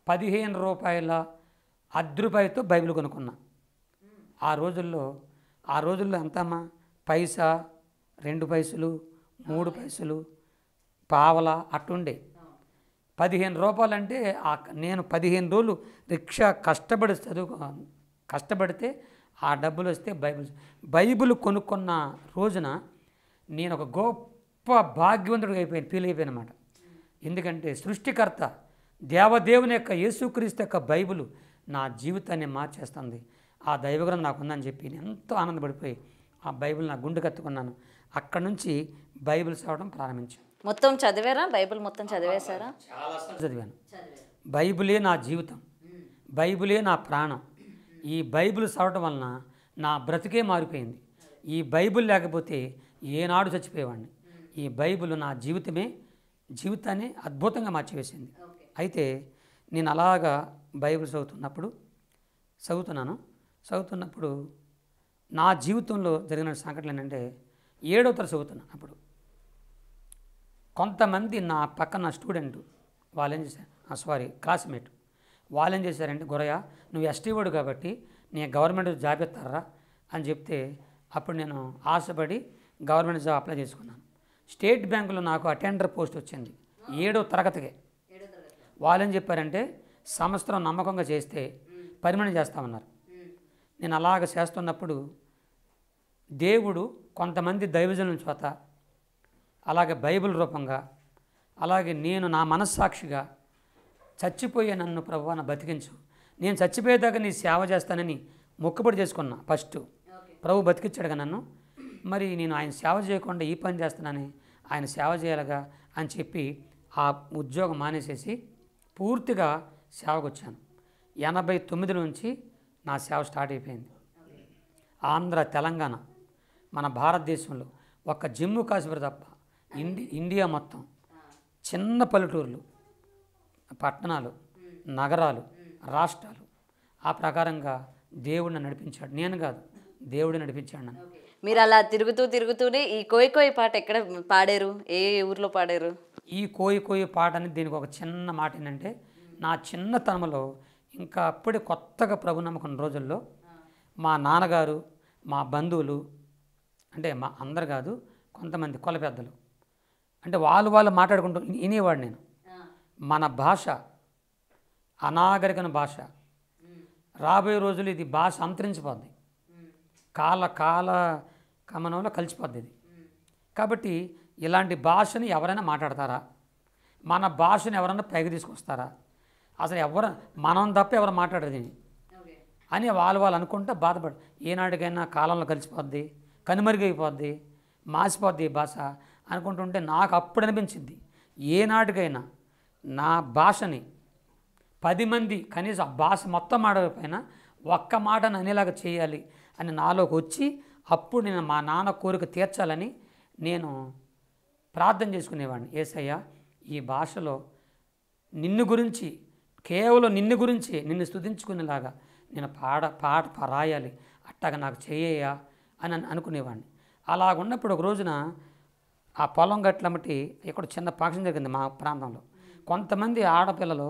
Speaker 1: 15 రూపాయల ₹10 బైబిల్ కొనుక్కున్నా. ఆ రోజుల్లో ఎంతమ్మా, పైసా, 2 పైసలు, 3 పైసలు, పావలా అట్టుండే. 15 రూపాయలు అంటే నేను 15 రోజులు రిక్షా కష్టపడితే ఆ డబ్బులు వస్తే బైబిల్ కొనుక్కున్న రోజున నేను ఒక గొప్ప భాగ్యవంతుడిగా ఫీల్ అయిపోయాను అన్నమాట. ఎందుకంటే సృష్టికర్త దేవదేవుని యొక్క యేసుక్రీస్తు యొక్క బైబిల్ నా జీవితాన్ని మార్చేస్తుంది. ఆ దైవగ్రంథం నాకు ఉందని చెప్పి నేను ఎంతో ఆనందపడిపోయి ఆ బైబిల్ నా గుండె కత్తుకున్నాను. అక్కడ నుంచి బైబిల్ చదవడం ప్రారంభించాను.
Speaker 2: మొత్తం చదివారా? బైబిల్ మొత్తం చదివేశారా?
Speaker 1: చాలాసార్లు చదివాను. బైబిలే నా జీవితం, బైబిలే నా ప్రాణం. ఈ బైబిల్ చదవడం వలన నా బ్రతికే మారిపోయింది. ఈ బైబిల్ లేకపోతే ఏనాడు చచ్చిపోయేవాడిని. ఈ బైబిల్ నా జీవితాన్ని అద్భుతంగా మార్చివేసింది. అయితే నేను అలాగా బైబిల్ చదువుతున్నప్పుడు నా జీవితంలో జరిగిన సంఘటనలు ఏంటంటే 7వ తరగతి చదువుతున్నాను. అప్పుడు కొంతమంది నా పక్కన స్టూడెంట్ క్లాస్మేట్ వాళ్ళు ఏం చేశారంటే, గురయ్య నువ్వు ఎస్టీ వాడు కాబట్టి నేను గవర్నమెంట్ జాబ్ ఇస్తారా అని చెప్తే అప్పుడు నేను ఆశపడి గవర్నమెంట్ జాబ్ అప్లై చేసుకున్నాను. స్టేట్ బ్యాంకులో నాకు అటెండర్ పోస్ట్ వచ్చింది 7వ తరగతికే. వాళ్ళు ఏం చెప్పారంటే, సంవత్సరం నమ్మకంగా చేస్తే పర్మనెంట్ చేస్తామన్నారు. నేను అలాగ చేస్తున్నప్పుడు దేవుడు కొంతమంది దైవజనుల చేత అలాగే బైబిల్ రూపంగా అలాగే నేను నా మనస్సాక్షిగా చచ్చిపోయే నన్ను ప్రభువా నా బతికించు, నేను చచ్చిపోయేదాకా నీ సేవ చేస్తానని మొక్కుబడి చేసుకున్నా. ఫస్ట్ ప్రభు బతికించాడుగా నన్ను, మరి నేను ఆయన సేవ చేయకుండా ఈ పని చేస్తున్నానని ఆయన సేవ చేయాలిగా అని చెప్పి ఆ ఉద్యోగం మానేసేసి పూర్తిగా సేవకు వచ్చాను. 89 నుంచి నా సేవ స్టార్ట్ అయిపోయింది. ఆంధ్ర, తెలంగాణ, మన భారతదేశంలో ఒక్క జమ్మూ కాశ్మీర్ తప్ప ఇండియా మొత్తం చిన్న పల్లెటూర్లు, పట్టణాలు, నగరాలు, రాష్ట్రాలు ఆ ప్రకారంగా దేవుడిని నడిపించాడు. నేను కాదు, దేవుడు నడిపించాడు నన్ను.
Speaker 2: మీరు అలా తిరుగుతూనే ఈ కోయి కోయి పాట ఎక్కడ పాడారు? ఏ ఊర్లో పాడారు?
Speaker 1: ఈ కోయి కోయి పాట అనేది దీనికి ఒక చిన్న మాట ఏంటంటే, నా చిన్నతనంలో ఇంకా అప్పుడే కొత్తగా ప్రభు నమ్మకం రోజుల్లో మా నాన్నగారు, మా బంధువులు, అంటే మా అందరు కాదు, కొంతమంది కుల పెద్దలు, అంటే వాళ్ళు మాట్లాడుకుంటూ వినేవాడు నేను. మన భాష అనాగరికన భాష, రాబోయే రోజులు ఇది భాష అంతరించిపోద్ది, కాల గమనంలో కలిసిపోద్ది ఇది. కాబట్టి ఇలాంటి భాషని ఎవరైనా మాట్లాడతారా? మన భాషను ఎవరైనా పైకి తీసుకొస్తారా? అసలు మనం తప్ప ఎవరు మాట్లాడరు దీన్ని అని వాళ్ళు అనుకుంటే బాధపడు. ఏనాటికైనా కాలంలో కలిసిపోద్ది, కనుమరుగైపోద్ది, మాసిపోద్ది ఈ భాష అనుకుంటుంటే నాకు అప్పుడు అనిపించింది, ఏనాటికైనా నా భాషని 10 మంది కనీసం ఆ భాష మొత్తం మాడకపోయినా ఒక్క మాటను అనేలాగా చేయాలి అని నాలోకి వచ్చి, అప్పుడు నేను మా నాన్న కోరిక తీర్చాలని నేను ప్రార్థన చేసుకునేవాడిని. యేసయ్య, ఈ భాషలో నిన్ను గురించి, కేవలం నిన్ను గురించి, నిన్ను స్తుతించుకునేలాగా నేను పాట రాయాలి, అట్టగా నాకు చేయ్యా అని అనుకునేవాడిని. అలాగున్నప్పుడు ఒక రోజున ఆ పొలం గట్లమ్మటి ఇక్కడ చిన్న ఫంక్షన్ జరిగింది మా ప్రాంతంలో. కొంతమంది ఆడపిల్లలు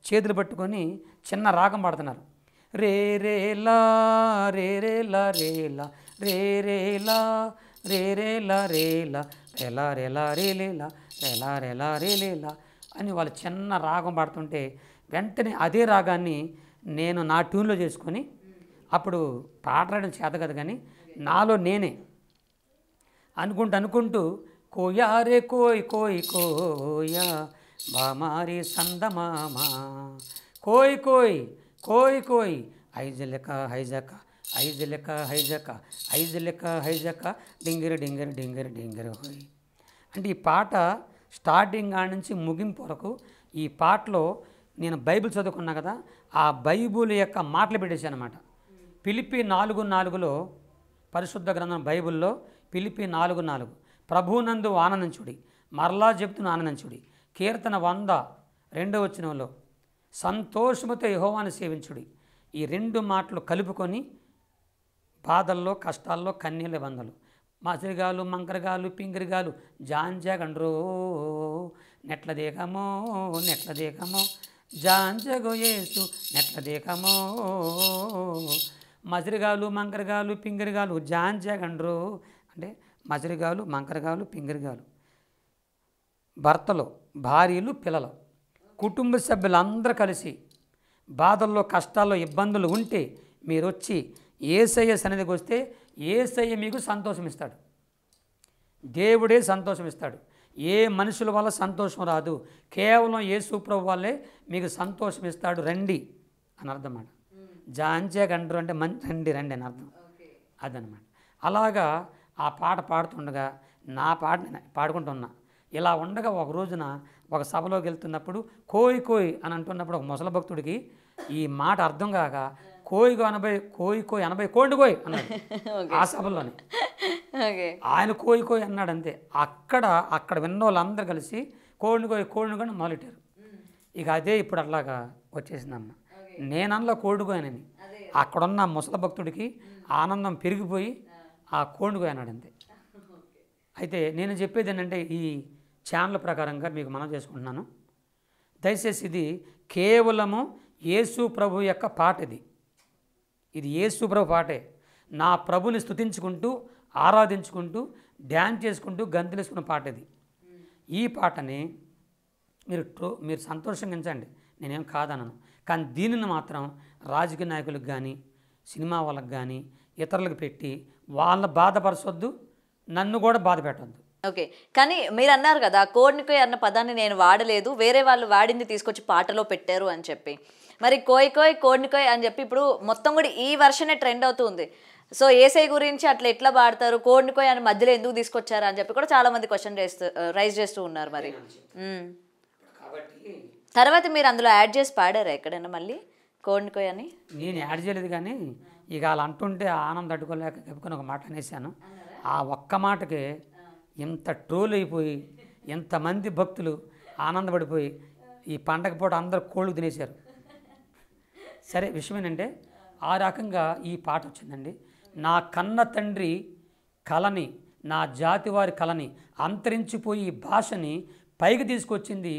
Speaker 1: చేతులు పట్టుకొని చిన్న రాగం పాడుతున్నారు. రే రే లా రే రే లా రే లా రే రే లా రే రే లా రే లా రేలా రేలా రే లేలా రేలా రేలా రే లేలా అని వాళ్ళు చిన్న రాగం పాడుతుంటే వెంటనే అదే రాగాన్ని నేను నా ట్యూన్లో చేసుకొని, అప్పుడు పాట రాయడం చేత కదా కానీ నాలో నేనే అనుకుంటూ కోయారే కోయ్ కోయ్ కోయా బామారి సందమామా కోయ్ కోయ్ కోయ్ కోయ్ ఐజలక హైజక ఐజలక హైజక ఐజలక హైజక డింగిర డింగిర డింగిర డింగిర హోయ్ అంటే ఈ పాట స్టార్టింగ్ కాడి నుంచి ముగింపు వరకు ఈ పాటలో నేను బైబిల్ చదువుకున్నా కదా, ఆ బైబిల్ యొక్క మాటలు పెట్టేశాను అనమాట. ఫిలిప్పీ 4:4లో పరిశుద్ధ గ్రంథం బైబిల్లో ఫిలిప్పీ 4:4 ప్రభువునందు ఆనందించుడి, మరలా చెప్తున్న ఆనందించుడి. కీర్తన 100:2 సంతోషముతో యెహోవాను సేవించుడి. ఈ 2 మాటలు కలుపుకొని బాధల్లో, కష్టాల్లో, కన్నీళ్ళ బంధలు, మసిరిగాలు, మంకరగాలు, పింగిరిగాలు జాంజగండ్రో నెట్ల దేకమో జాంజగో యేసు నెట్ల దేకమో మసిరిగాలు, మంకరగాలు, పింగిరిగాలు జాంజగండ్రో అంటే మసిరిగాలు, మంకరగాలు, పింగిరిగాలు, భర్తలు, భార్యలు, పిల్లలు, కుటుంబ సభ్యులందరూ కలిసి బాధల్లో, కష్టాల్లో, ఇబ్బందులు ఉంటే మీరు వచ్చి యేసయ్య సన్నిధికి వస్తే యేసయ్య మీకు సంతోషం ఇస్తాడు. దేవుడే సంతోషం ఇస్తాడు. ఏ మనుషుల వల్ల సంతోషం రాదు, కేవలం యేసు ప్రభు వల్లే మీకు సంతోషం ఇస్తాడు. రండి అని అర్థం అన్నమాట. జాంజగండ్రు అంటే రండి రండి అని అర్థం, అదనమాట. అలాగా ఆ పాట పాడుతుండగా నా పాట పాడుకుంటున్నా. ఇలా ఉండగా ఒక రోజున ఒక సభలోకి వెళ్తున్నప్పుడు కోయి కోయి అని అంటున్నప్పుడు ఒక ముసలి భక్తుడికి ఈ మాట అర్థం కాక కోయి 80 కోండి కోయి అన్నాడు ఆ సభలోనే. ఆయన కోయి కోయి అన్నాడు అంతే. అక్కడ విన్న వాళ్ళందరూ కలిసి కోడిని కోయి మొదలెట్టారు. ఇక అదే ఇప్పుడు అట్లాగా వచ్చేసిందమ్మ. నేనన్నా కోడికోయనని అక్కడున్న ముసలి భక్తుడికి ఆనందం పెరిగిపోయి ఆ కోడికోయి అన్నాడు అంతే. అయితే నేను చెప్పేది ఏంటంటే, ఈ ఛానల్ ప్రకారంగా మీకు మనం చేసుకుంటున్నాను, దయచేసి ఇది కేవలము యేసు ప్రభు యొక్క పాట. ఇది యేసు ప్రభు పాటే. నా ప్రభుని స్తుతించుకుంటూ, ఆరాధించుకుంటూ, డ్యాన్స్ చేసుకుంటూ, గంతులేసుకున్న పాట ఇది. ఈ పాటని మీరు సంతోషంగా ఉంచండి, నేనేం కాదనను. కానీ దీనిని మాత్రం రాజకీయ నాయకులకు కానీ, సినిమా వాళ్ళకి కానీ, ఇతరులకు పెట్టి వాళ్ళ బాధపరచొద్దు, నన్ను కూడా బాధ పెట్టద్దు.
Speaker 2: ఓకే, కానీ మీరు అన్నారు కదా కోడికోయ్ అన్న పదాన్ని నేను వాడలేదు, వేరే వాళ్ళు వాడింది తీసుకొచ్చి పాటలో పెట్టారు అని చెప్పి. మరి కోయ్ కోయ్ కోడికోయ్ అని చెప్పి ఇప్పుడు మొత్తం కూడా ఈ వర్షనే ట్రెండ్ అవుతుంది. సో ఏసై గురించి అట్లా ఎట్లా పాడతారు, కోడికోయ్ అని మధ్యలో ఎందుకు తీసుకొచ్చారు అని చెప్పి కూడా చాలా మంది క్వశ్చన్ రైజ్ చేస్తూ ఉన్నారు. మరి తర్వాత మీరు అందులో యాడ్ చేసి పాడారా ఎక్కడైనా మళ్ళీ కోడికోయ్ అని?
Speaker 1: నేను యాడ్ చేయలేదు, కానీ ఇక అలా అంటుంటే ఆనందం తట్టుకోలేక చెప్పుకొని ఒక మాట అనేసాను. ఆ ఒక్క మాటకే ఇంత ట్రోల్ అయిపోయి ఎంతమంది భక్తులు ఆనందపడిపోయి ఈ పండగ పూట అందరూ కోళ్ళు తినేశారు. సరే, విషయం ఏంటంటే ఆ రకంగా ఈ పాట వచ్చిందండి. నా కన్న తండ్రి కళని, నా జాతి వారి కళని, అంతరించిపోయి ఈ భాషని పైకి తీసుకొచ్చింది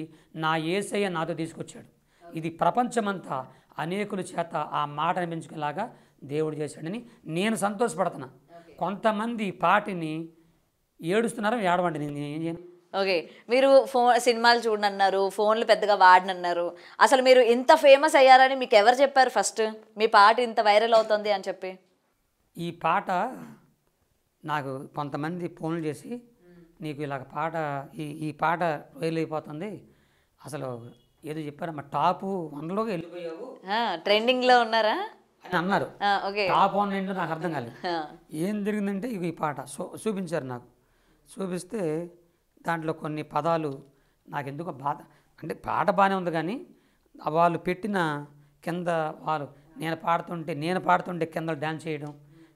Speaker 1: నా యేసయ్య నాతో తీసుకొచ్చాడు. ఇది ప్రపంచమంతా అనేకుల చేత ఆ మాట అనిపించుకునేలాగా దేవుడు చేశాడని నేను సంతోషపడుతున్నా. కొంతమంది పాటిని ఏడుస్తున్నారు, ఏడవండి, నేను ఏం చేయను.
Speaker 2: ఓకే, మీరు సినిమాలు చూడనన్నారు, ఫోన్లు పెద్దగా వాడనన్నారు. అసలు మీరు ఇంత ఫేమస్ అయ్యారని మీకు ఎవరు చెప్పారు ఫస్ట్? మీ పాట ఇంత వైరల్ అవుతుంది అని చెప్పి.
Speaker 1: ఈ పాట నాకు కొంతమంది ఫోన్లు చేసి, నీకు ఇలాగ పాట ఈ పాట వైరల్ అయిపోతుంది, అసలు ఏదో చెప్పారమ్మా, టాప్ 100లోకి వెళ్ళిపోయావు,
Speaker 2: ట్రెండింగ్లో ఉన్నారా
Speaker 1: అని అన్నారు.
Speaker 2: ఓకే,
Speaker 1: టాప్ 1 ఏంటో నాకు అర్థం కాలేదు. ఏం జరిగిందంటే ఇక ఈ పాట చూపించారు నాకు. చూపిస్తే దాంట్లో కొన్ని పదాలు నాకు ఎందుకో బాధ, అంటే పాట బాగానే ఉంది కానీ వాళ్ళు పెట్టిన కింద వాళ్ళు నేను పాడుతుంటే కింద డ్యాన్స్ చేయడం,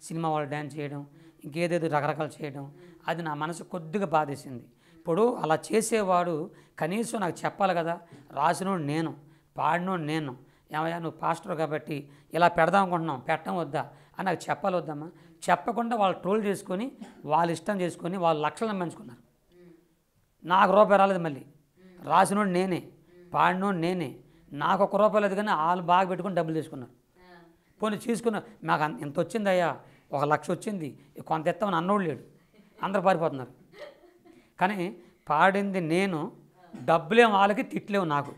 Speaker 1: సినిమా వాళ్ళు డ్యాన్స్ చేయడం, ఇంకేదేదో రకరకాలు చేయడం, అది నా మనసు కొద్దిగా బాధేసింది. ఇప్పుడు అలా చేసేవాడు కనీసం నాకు చెప్పాలి కదా. రాసినోడు నేను, పాడినోడు నేను, ఏమయ్యా నువ్వు పాస్టర్ కాబట్టి ఇలా పెడదాం అనుకుంటున్నాం, పెట్టడం వద్దా అని నాకు చెప్పాలి వద్దామా? చెప్పకుండా వాళ్ళు ట్రోల్ చేసుకొని వాళ్ళు ఇష్టం చేసుకొని వాళ్ళు లక్షలను పెంచుకున్నారు. నాకు రూపాయి రాలేదు, మళ్ళీ రాసినోడు నేనే, పాడినోడు నేనే, నాకు ₹1 లేదు కానీ వాళ్ళు బాగా పెట్టుకొని డబ్బులు తీసుకున్నారు. పోనీ తీసుకున్న మాకు ఎంత వచ్చిందయ్యా, 1,00,000 వచ్చింది, కొంత ఎత్తామని అన్నోడు లేడు, అందరు పారిపోతున్నారు. కానీ పాడింది నేను, డబ్బులేం వాళ్ళకి, తిట్లేవు నాకు.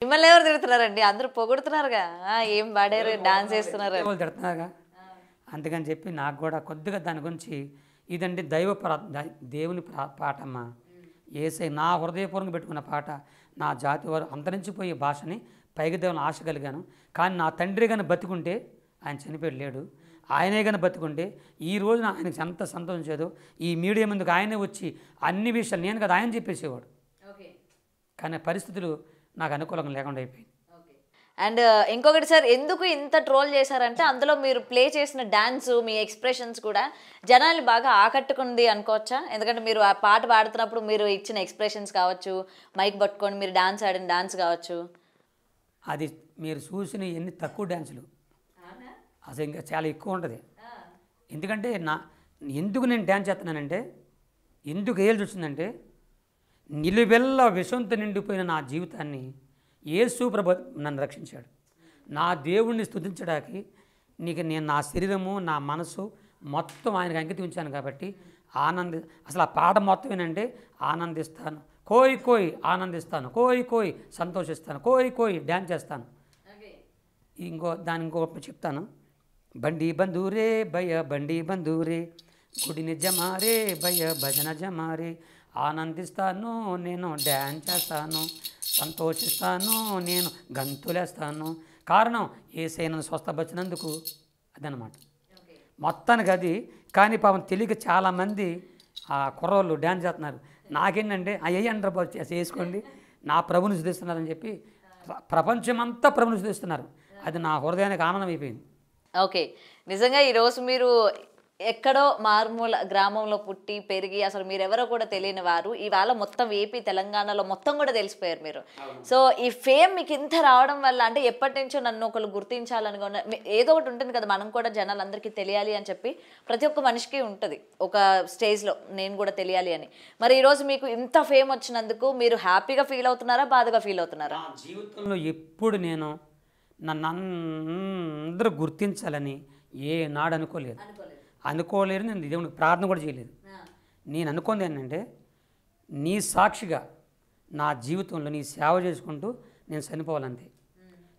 Speaker 2: మిమ్మల్ని ఎవరు తిడుతున్నారండి? అందరూ పొగుడుతున్నారుగా, ఏం పాడారు, డాన్స్ చేస్తున్నారు,
Speaker 1: వాళ్ళు తిడుతున్నారుగా. అందుకని చెప్పి నాకు కూడా కొద్దిగా దాని గురించి ఇదండి దేవుని పాటమ్మా, యేసయ్య నా హృదయపూర్వకంగా పెట్టుకున్న పాట. నా జాతి వారు అంతరించిపోయే భాషని పైకి దేవుని ఆశ కలిగాను. కానీ నా తండ్రి కానీ బతికుంటే, ఆయన చనిపోయాడు లేడు, ఆయనే కానీ బతికుంటే ఈ రోజున ఆయనకు ఎంత సంతోషించేదో. ఈ మీడియా ముందుకు ఆయనే వచ్చి అన్ని విషయాలు నేను కదా ఆయన చెప్పేసేవాడు. కానీ పరిస్థితులు నాకు అనుకూలంగా లేకుండా అయిపోయింది.
Speaker 2: అండ్ ఇంకొకటి సార్, ఎందుకు ఇంత ట్రోల్ చేశారంటే అందులో మీరు ప్లే చేసిన డాన్స్, మీ ఎక్స్ప్రెషన్స్ కూడా జనాల్ని బాగా ఆకట్టుకుంది అనుకోవచ్చా? ఎందుకంటే మీరు ఆ పాట పాడుతున్నప్పుడు మీరు ఇచ్చిన ఎక్స్ప్రెషన్స్ కావచ్చు, మైక్ పట్టుకొని మీరు డాన్స్ ఆడిన డాన్స్ కావచ్చు,
Speaker 1: అది మీరు చూసిన ఎన్ని తక్కువ డ్యాన్సులు, అసలు ఇంకా చాలా ఎక్కువ ఉంటుంది. ఎందుకంటే ఎందుకు నేను డ్యాన్స్ చేస్తున్నానంటే, ఎందుకు వేయాల్సి వచ్చిందంటే, నిలువెల్ల విషంతో నిండిపోయిన నా జీవితాన్ని యేసు ప్రభు నన్ను రక్షించాడు. నా దేవుణ్ణి స్తుతించడానికి నేను నా శరీరము, నా మనసు మొత్తం ఆయనకు అంకితం ఉంచాను కాబట్టి అసలు ఆ పాట మొత్తం ఏంటంటే, ఆనందిస్తాను కోయి కోయి, ఆనందిస్తాను కోయి కోయి, సంతోషిస్తాను కోయి కోయి, డ్యాన్స్ చేస్తాను. ఇంకొక చెప్తాను. బండి బంధూరే భయ బండి బంధూరే, గుడిని జమారే భయ భజన జమారే, ఆనందిస్తాను నేను డ్యాన్స్ చేస్తాను, సంతోషిస్తాను నేను గంతులేస్తాను. కారణం యేసయ్య నన్ను స్వస్థపరిచినందుకు, అదనమాట మొత్తానికి అది. కానీ పాపం తెలియక చాలామంది ఆ కుర్రోళ్ళు డ్యాన్స్ చేస్తున్నారు. నాకేంటంటే అయ్యి అంటారు బాబు చేసుకోండి, నా ప్రభుని స్తుతిస్తున్నారని చెప్పి ప్రపంచమంతా ప్రభుని స్తుతిస్తున్నారు. అది నా హృదయానికి ఆనందం అయిపోయింది.
Speaker 2: ఓకే, నిజంగా ఈరోజు మీరు ఎక్కడో మారుమూల గ్రామంలో పుట్టి పెరిగి అసలు మీరెవరో కూడా తెలియని వారు ఇవాళ మొత్తం ఏపీ తెలంగాణలో మొత్తం కూడా తెలిసిపోయారు మీరు. సో ఈ ఫేమ్ మీకు ఇంత రావడం వల్ల, అంటే ఎప్పటి నుంచో నన్ను ఒకళ్ళు గుర్తించాలని ఏదో ఒకటి ఉంటుంది కదా, మనం కూడా జనాలందరికీ తెలియాలి అని చెప్పి ప్రతి ఒక్క మనిషికి ఉంటుంది ఒక స్టేజ్లో, నేను కూడా తెలియాలి అని. మరి ఈరోజు మీకు ఇంత ఫేమ్ వచ్చినందుకు మీరు హ్యాపీగా ఫీల్ అవుతున్నారా, బాధగా ఫీల్ అవుతున్నారా?
Speaker 1: నా జీవితంలో ఎప్పుడు నేను నన్ను అందరూ గుర్తించాలని ఏనాడు అనుకోలేరు. నేను దేవునికి ప్రార్థన కూడా చేయలేదు. నేను అనుకుంది ఏంటంటే, నీ సాక్షిగా నా జీవితంలో నీ సేవ చేసుకుంటూ నేను చనిపోవాలంతే.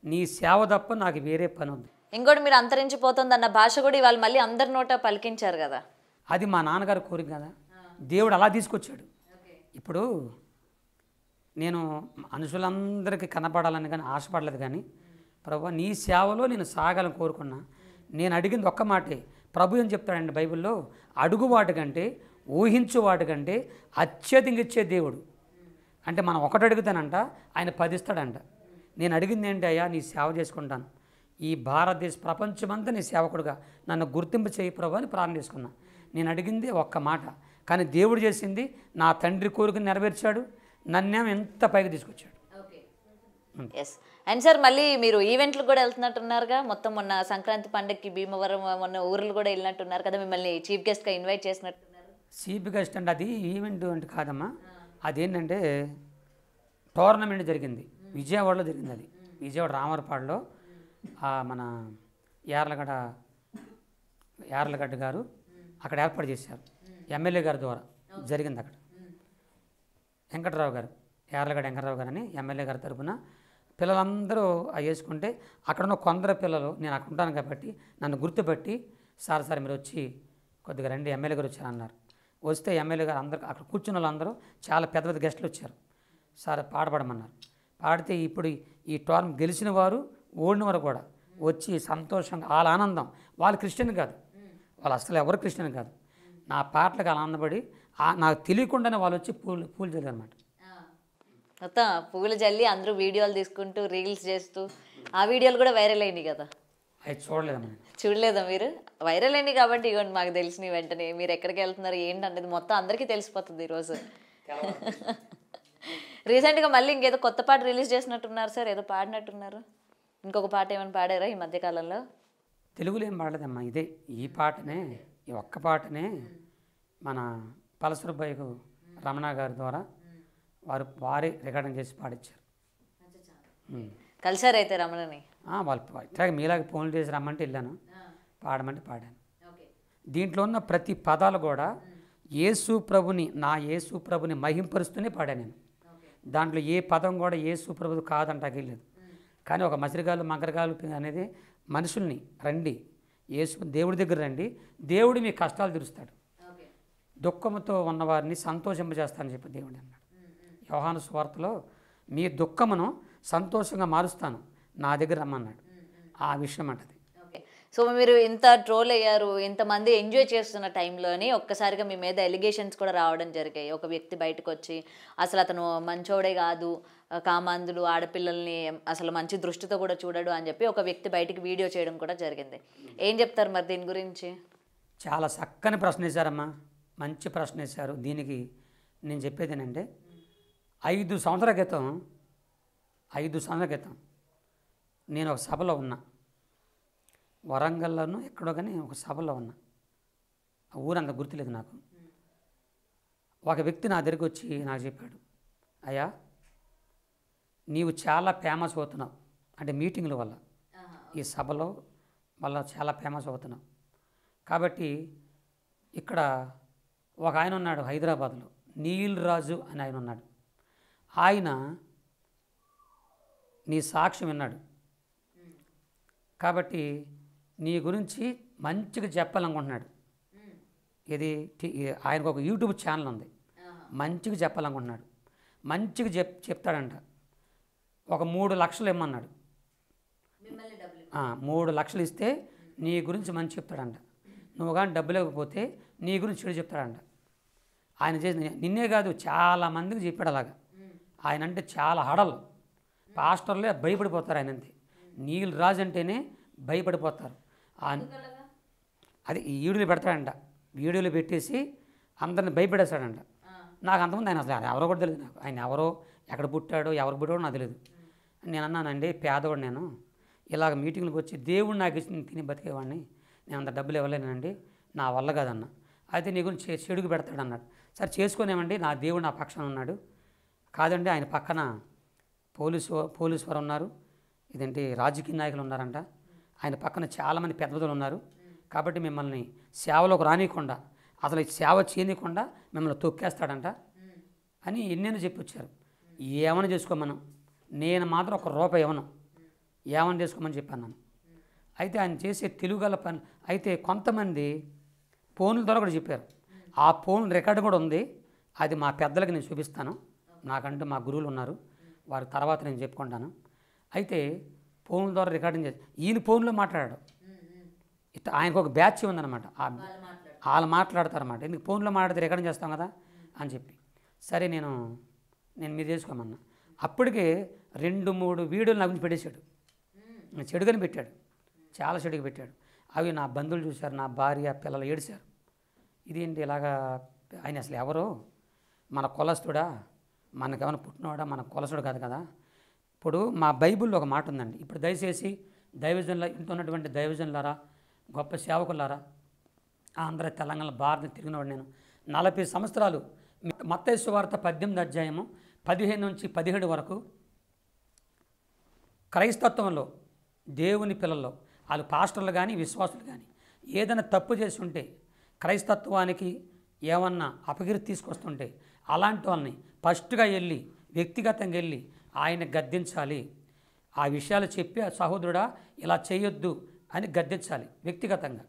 Speaker 1: నీ సేవ తప్ప నాకు వేరే పని ఉంది.
Speaker 2: ఇంకోటి, మీరు అంతరించిపోతుంది అన్న భాష కూడా ఇవాళ మళ్ళీ అందరి నోట పలికించారు కదా.
Speaker 1: అది మా నాన్నగారు కోరిక కదా, దేవుడు అలా తీసుకొచ్చాడు. ఇప్పుడు నేను మనుషులందరికీ కనపడాలని కానీ ఆశపడలేదు, కానీ ప్రభు నీ సేవలో నేను సాగాలని కోరుకున్నా. నేను అడిగింది ఒక్క మాటే. ప్రభు ఏం చెప్తాడండి బైబిల్లో, అడుగు వాటికంటే ఊహించు వాటికంటే అత్యధికంగా ఇచ్చే దేవుడు. అంటే మనం ఒకటి అడుగుతానంట, ఆయన 10 ఇస్తాడంట. నేను అడిగింది ఏంటి, అయ్యా నీ సేవ చేసుకుంటాను, ఈ భారతదేశ ప్రపంచమంతా నీ సేవకుడుగా నన్ను గుర్తింపు చేయి ప్రభు అని ప్రార్థన చేసుకున్నా. నేను అడిగింది ఒక్క మాట, కానీ దేవుడు చేసింది నా తండ్రి కోరికను నెరవేర్చాడు, నన్నేమో ఎంత పైకి తీసుకొచ్చాడు.
Speaker 2: ఎస్. అండ్ సార్ మళ్ళీ మీరు ఈవెంట్లు కూడా వెళ్తున్నట్టున్నారుగా, మొత్తం మొన్న సంక్రాంతి పండుగకి భీమవరం మొన్న ఊర్లు కూడా వెళ్ళినట్టున్నారు కదా, మిమ్మల్ని చీఫ్ గెస్ట్గా ఇన్వైట్ చేసినట్టున్నారు.
Speaker 1: చీఫ్ గెస్ట్ అంటే అది ఈవెంట్ అంటే కాదమ్మా, అదేంటంటే టోర్నమెంట్ జరిగింది విజయవాడలో జరిగింది. అది విజయవాడ రామరపాడులో మన యార్లగడ్డ గారు అక్కడ ఏర్పాటు చేశారు, ఎమ్మెల్యే గారి ద్వారా జరిగింది. అక్కడ వెంకటరావు గారు, యార్లగడ్డ వెంకటరావు గారు అని ఎమ్మెల్యే గారి తరఫున పిల్లలందరూ వేసుకుంటే అక్కడున్న కొందరు పిల్లలు, నేను అక్కడ ఉంటాను కాబట్టి నన్ను గుర్తుపెట్టి సార్ మీరు వచ్చి కొద్దిగా రండి, ఎమ్మెల్యే గారు వచ్చారన్నారు. వస్తే ఎమ్మెల్యే గారు అందరూ అక్కడ కూర్చున్న వాళ్ళందరూ చాలా పెద్ద పెద్ద గెస్టులు వచ్చారు. సార్ పాడమన్నారు. పాడితే ఇప్పుడు ఈ టోర్నమెంట్ గెలిచిన వారు ఓడిన వారు కూడా వచ్చి సంతోషంగా వాళ్ళ ఆనందం, వాళ్ళు క్రిస్టియన్ కాదు, వాళ్ళు అసలు ఎవరు క్రిస్టియన్ కాదు, నా పాటలకు ఆనందపడి నాకు తెలియకుండానే వాళ్ళు వచ్చి పూలు చల్లారు అనమాట.
Speaker 2: మొత్తం పువ్వులు జల్లి అందరూ వీడియోలు తీసుకుంటూ రీల్స్ చేస్తూ, ఆ వీడియోలు కూడా వైరల్ అయినాయి కదా.
Speaker 1: అది చూడలేదమ్మా.
Speaker 2: చూడలేదా మీరు? వైరల్ అయినాయి కాబట్టి ఇవ్వండి మాకు తెలిసినవి వెంటనే మీరు ఎక్కడికి వెళ్తున్నారు ఏంటనేది మొత్తం అందరికీ తెలిసిపోతుంది ఈరోజు. రీసెంట్గా మళ్ళీ ఇంకేదో కొత్త పాట రిలీజ్ చేసినట్టున్నారు సార్, ఏదో పాడినట్టున్నారు. ఇంకొక పాట ఏమైనా పాడారా ఈ మధ్యకాలంలో?
Speaker 1: తెలుగులో ఏం పాడలేదమ్మా, ఇదే ఈ పాటనే, ఈ ఒక్క పాటనే మన పలసరబాయికు రమణ గారి ద్వారా వారే రికార్డింగ్ చేసి పాడించారు.
Speaker 2: కలిసారు అయితే రమణని?
Speaker 1: వాళ్ళు ఇట్లాగే మీలాగా ఫోన్లు చేసి రమ్మంటే వెళ్ళాను, పాడమంటే పాడాను. దీంట్లో ఉన్న ప్రతి పదాలు కూడా యేసు ప్రభుని మహింపరుస్తూనే పాడాను నేను. దాంట్లో ఏ పదం కూడా యేసు ప్రభుది కాదంటాకి లేదు. కానీ ఒక మసిరిగాలు మగరగాలు అనేది మనుషుల్ని రండి, దేవుడి దగ్గర రండి, దేవుడు మీ కష్టాలు తీరుస్తాడు, దుఃఖంతో ఉన్నవారిని సంతోషింపజేస్తానని చెప్పి దేవుడు అన్నాడు. యోహాను సువార్తలో మీ దుఃఖమును సంతోషంగా మారుస్తాను, నా దగ్గర రమ్మన్నాడు. ఆ విషయం అంటది.
Speaker 2: సో మీరు ఇంత ట్రోల్ అయ్యారు, ఇంతమంది ఎంజాయ్ చేస్తున్న టైంలోని ఒక్కసారిగా మీ మీద ఎలిగేషన్స్ కూడా రావడం జరిగాయి. ఒక వ్యక్తి బయటకు వచ్చి అసలు అతను మంచోడే కాదు, కామాంధులు ఆడపిల్లల్ని అసలు మంచి దృష్టితో కూడా చూడడు అని చెప్పి ఒక వ్యక్తి బయటికి వీడియో చేయడం కూడా జరిగింది. ఏం చెప్తారు మరి దీని గురించి?
Speaker 1: చాలా చక్కని ప్రశ్న వేశారమ్మా, మంచి ప్రశ్న వేశారు. దీనికి నేను చెప్పేది ఏంటంటే 5 సంవత్సరాల క్రితం నేను ఒక సభలో ఉన్నా, వరంగల్లోనూ ఎక్కడో కానీ ఒక సభలో ఉన్నా, ఆ ఊరంత గుర్తులేదు నాకు. ఒక వ్యక్తి నా దగ్గరికి వచ్చి నాకు చెప్పాడు, అయ్యా నీవు చాలా ఫేమస్ అవుతున్నావు, అంటే మీటింగ్ల వల్ల ఈ సభలో వల్ల చాలా ఫేమస్ అవుతున్నావు కాబట్టి ఇక్కడ ఒక ఆయన ఉన్నాడు హైదరాబాద్లో, నీల్ రాజు అని ఆయన ఉన్నాడు, ఆయన నీ సాక్ష్యం విన్నాడు కాబట్టి నీ గురించి మంచిగా చెప్పాలనుకుంటున్నాడు. ఇది ఆయనకు ఒక యూట్యూబ్ ఛానల్ ఉంది, మంచిగా చెప్పాలనుకుంటున్నాడు, మంచిగా చెప్తాడంట. ఒక 3 లక్షలు ఇమ్మన్నాడు, 3 లక్షలు ఇస్తే నీ గురించి మంచి చెప్తాడంట. నువ్వు కానీ డబ్బులు ఇవ్వకపోతే నీ గురించి చెడు చెప్తాడంట. ఆయన చేసి నిన్నే కాదు చాలామందికి చెప్పాడు అలాగా. ఆయన అంటే చాలా హడలు, పాస్టర్లే భయపడిపోతారు ఆయన అంతే. నీల్ రాజు అంటేనే భయపడిపోతారు. అది ఈ వీడియోలు పెడతాడంట, వీడియోలు పెట్టేసి అందరిని భయపడేస్తాడంట. నాకు అంతమంది ఆయన అసలు ఎవరో కూడా తెలియదు, నాకు ఆయన ఎవరో ఎక్కడ పుట్టాడో ఎవరు పుట్టాడో నాకు తెలియదు. నేను అన్నానండి పేదవాడు, నేను ఇలాగ మీటింగ్లకు వచ్చి దేవుడు నాకు ఇచ్చి తిని బతికేవాడిని, నేను అంత డబ్బులు ఇవ్వలేనండి, నా వల్ల కాదన్న. అయితే నీ గురించి చెడుగు పెడతాడు అన్నాడు. సరే చేసుకునేమండి, నా దేవుడు నా పక్షాన ఉన్నాడు. కాదండి ఆయన పక్కన పోలీసు వారు ఉన్నారు, ఇదేంటి రాజకీయ నాయకులు ఉన్నారంట, ఆయన పక్కన చాలామంది పెద్దలు ఉన్నారు కాబట్టి మిమ్మల్ని సేవలోకి రానియకుండా అసలు సేవ చేయనీయకుండా మిమ్మల్ని తొక్కేస్తాడంట అని ఎన్నెన్నో చెప్పి వచ్చారు. ఏమని చేసుకోమను, నేను మాత్రం ₹1 ఇవ్వను, ఏమని చేసుకోమని చెప్పాను నన్ను. అయితే ఆయన చేసే తెలుగుగల పని అయితే కొంతమంది ఫోన్ల ద్వారా కూడా చెప్పారు. ఆ ఫోన్ రికార్డు కూడా ఉంది, అది మా పెద్దలకి నేను చూపిస్తాను, నాకంటూ మా గురువులు ఉన్నారు, వారి తర్వాత నేను చెప్పుకుంటాను. అయితే ఫోన్ల ద్వారా రికార్డింగ్ చేసి ఈయన ఫోన్లో మాట్లాడాడు. ఇట్లా ఆయనకు ఒక బ్యాచ్ ఉందన్నమాట, వాళ్ళు మాట్లాడతారన్నమాట. ఎందుకు ఫోన్లో మాట్లాడితే రికార్డింగ్ చేస్తాం కదా అని చెప్పి, సరే నేను మీరు చేసుకోమన్నా. అప్పటికే 2-3 వీడియోలు నా గురించి పెట్టేశాడు, చెడుగానే పెట్టాడు. చాలా చెడుగా పెట్టాడు. అవి నా బంధువులు చూశారు, నా భార్య పిల్లలు ఏడిశారు. ఇదేంటి ఇలాగా, ఆయన అసలు ఎవరు, మన కులస్తుడా, మనకేమైనా పుట్టినవాడా, మన కులస్తుడు కాదు కదా. ఇప్పుడు మా బైబిల్లో ఒక మాట ఉందండి. ఇప్పుడు దయచేసి దైవజనుల ఇంట్లో ఉన్నటువంటి దైవజనులారా, గొప్ప సేవకులారా, ఆంధ్ర తెలంగాణ భారతం తిరిగినవాడు నేను 40 సంవత్సరాలు. మత్తయి సువార్త 18 అధ్యాయము 15 నుంచి 17 వరకు క్రైస్తత్వంలో దేవుని పిల్లల్లో వాళ్ళు పాస్టర్లు కానీ విశ్వాసులు కానీ ఏదైనా తప్పు చేసి ఉంటే, క్రైస్తత్వానికి ఏమన్నా అపకీర్తి తీసుకొస్తుంటే అలాంటి వాళ్ళని ఫస్ట్గా వెళ్ళి వ్యక్తిగతంగా వెళ్ళి ఆయన గద్దించాలి. ఆ విషయాలు చెప్పి సహోదరుడా ఇలా చేయొద్దు అని గద్దించాలి వ్యక్తిగతంగా.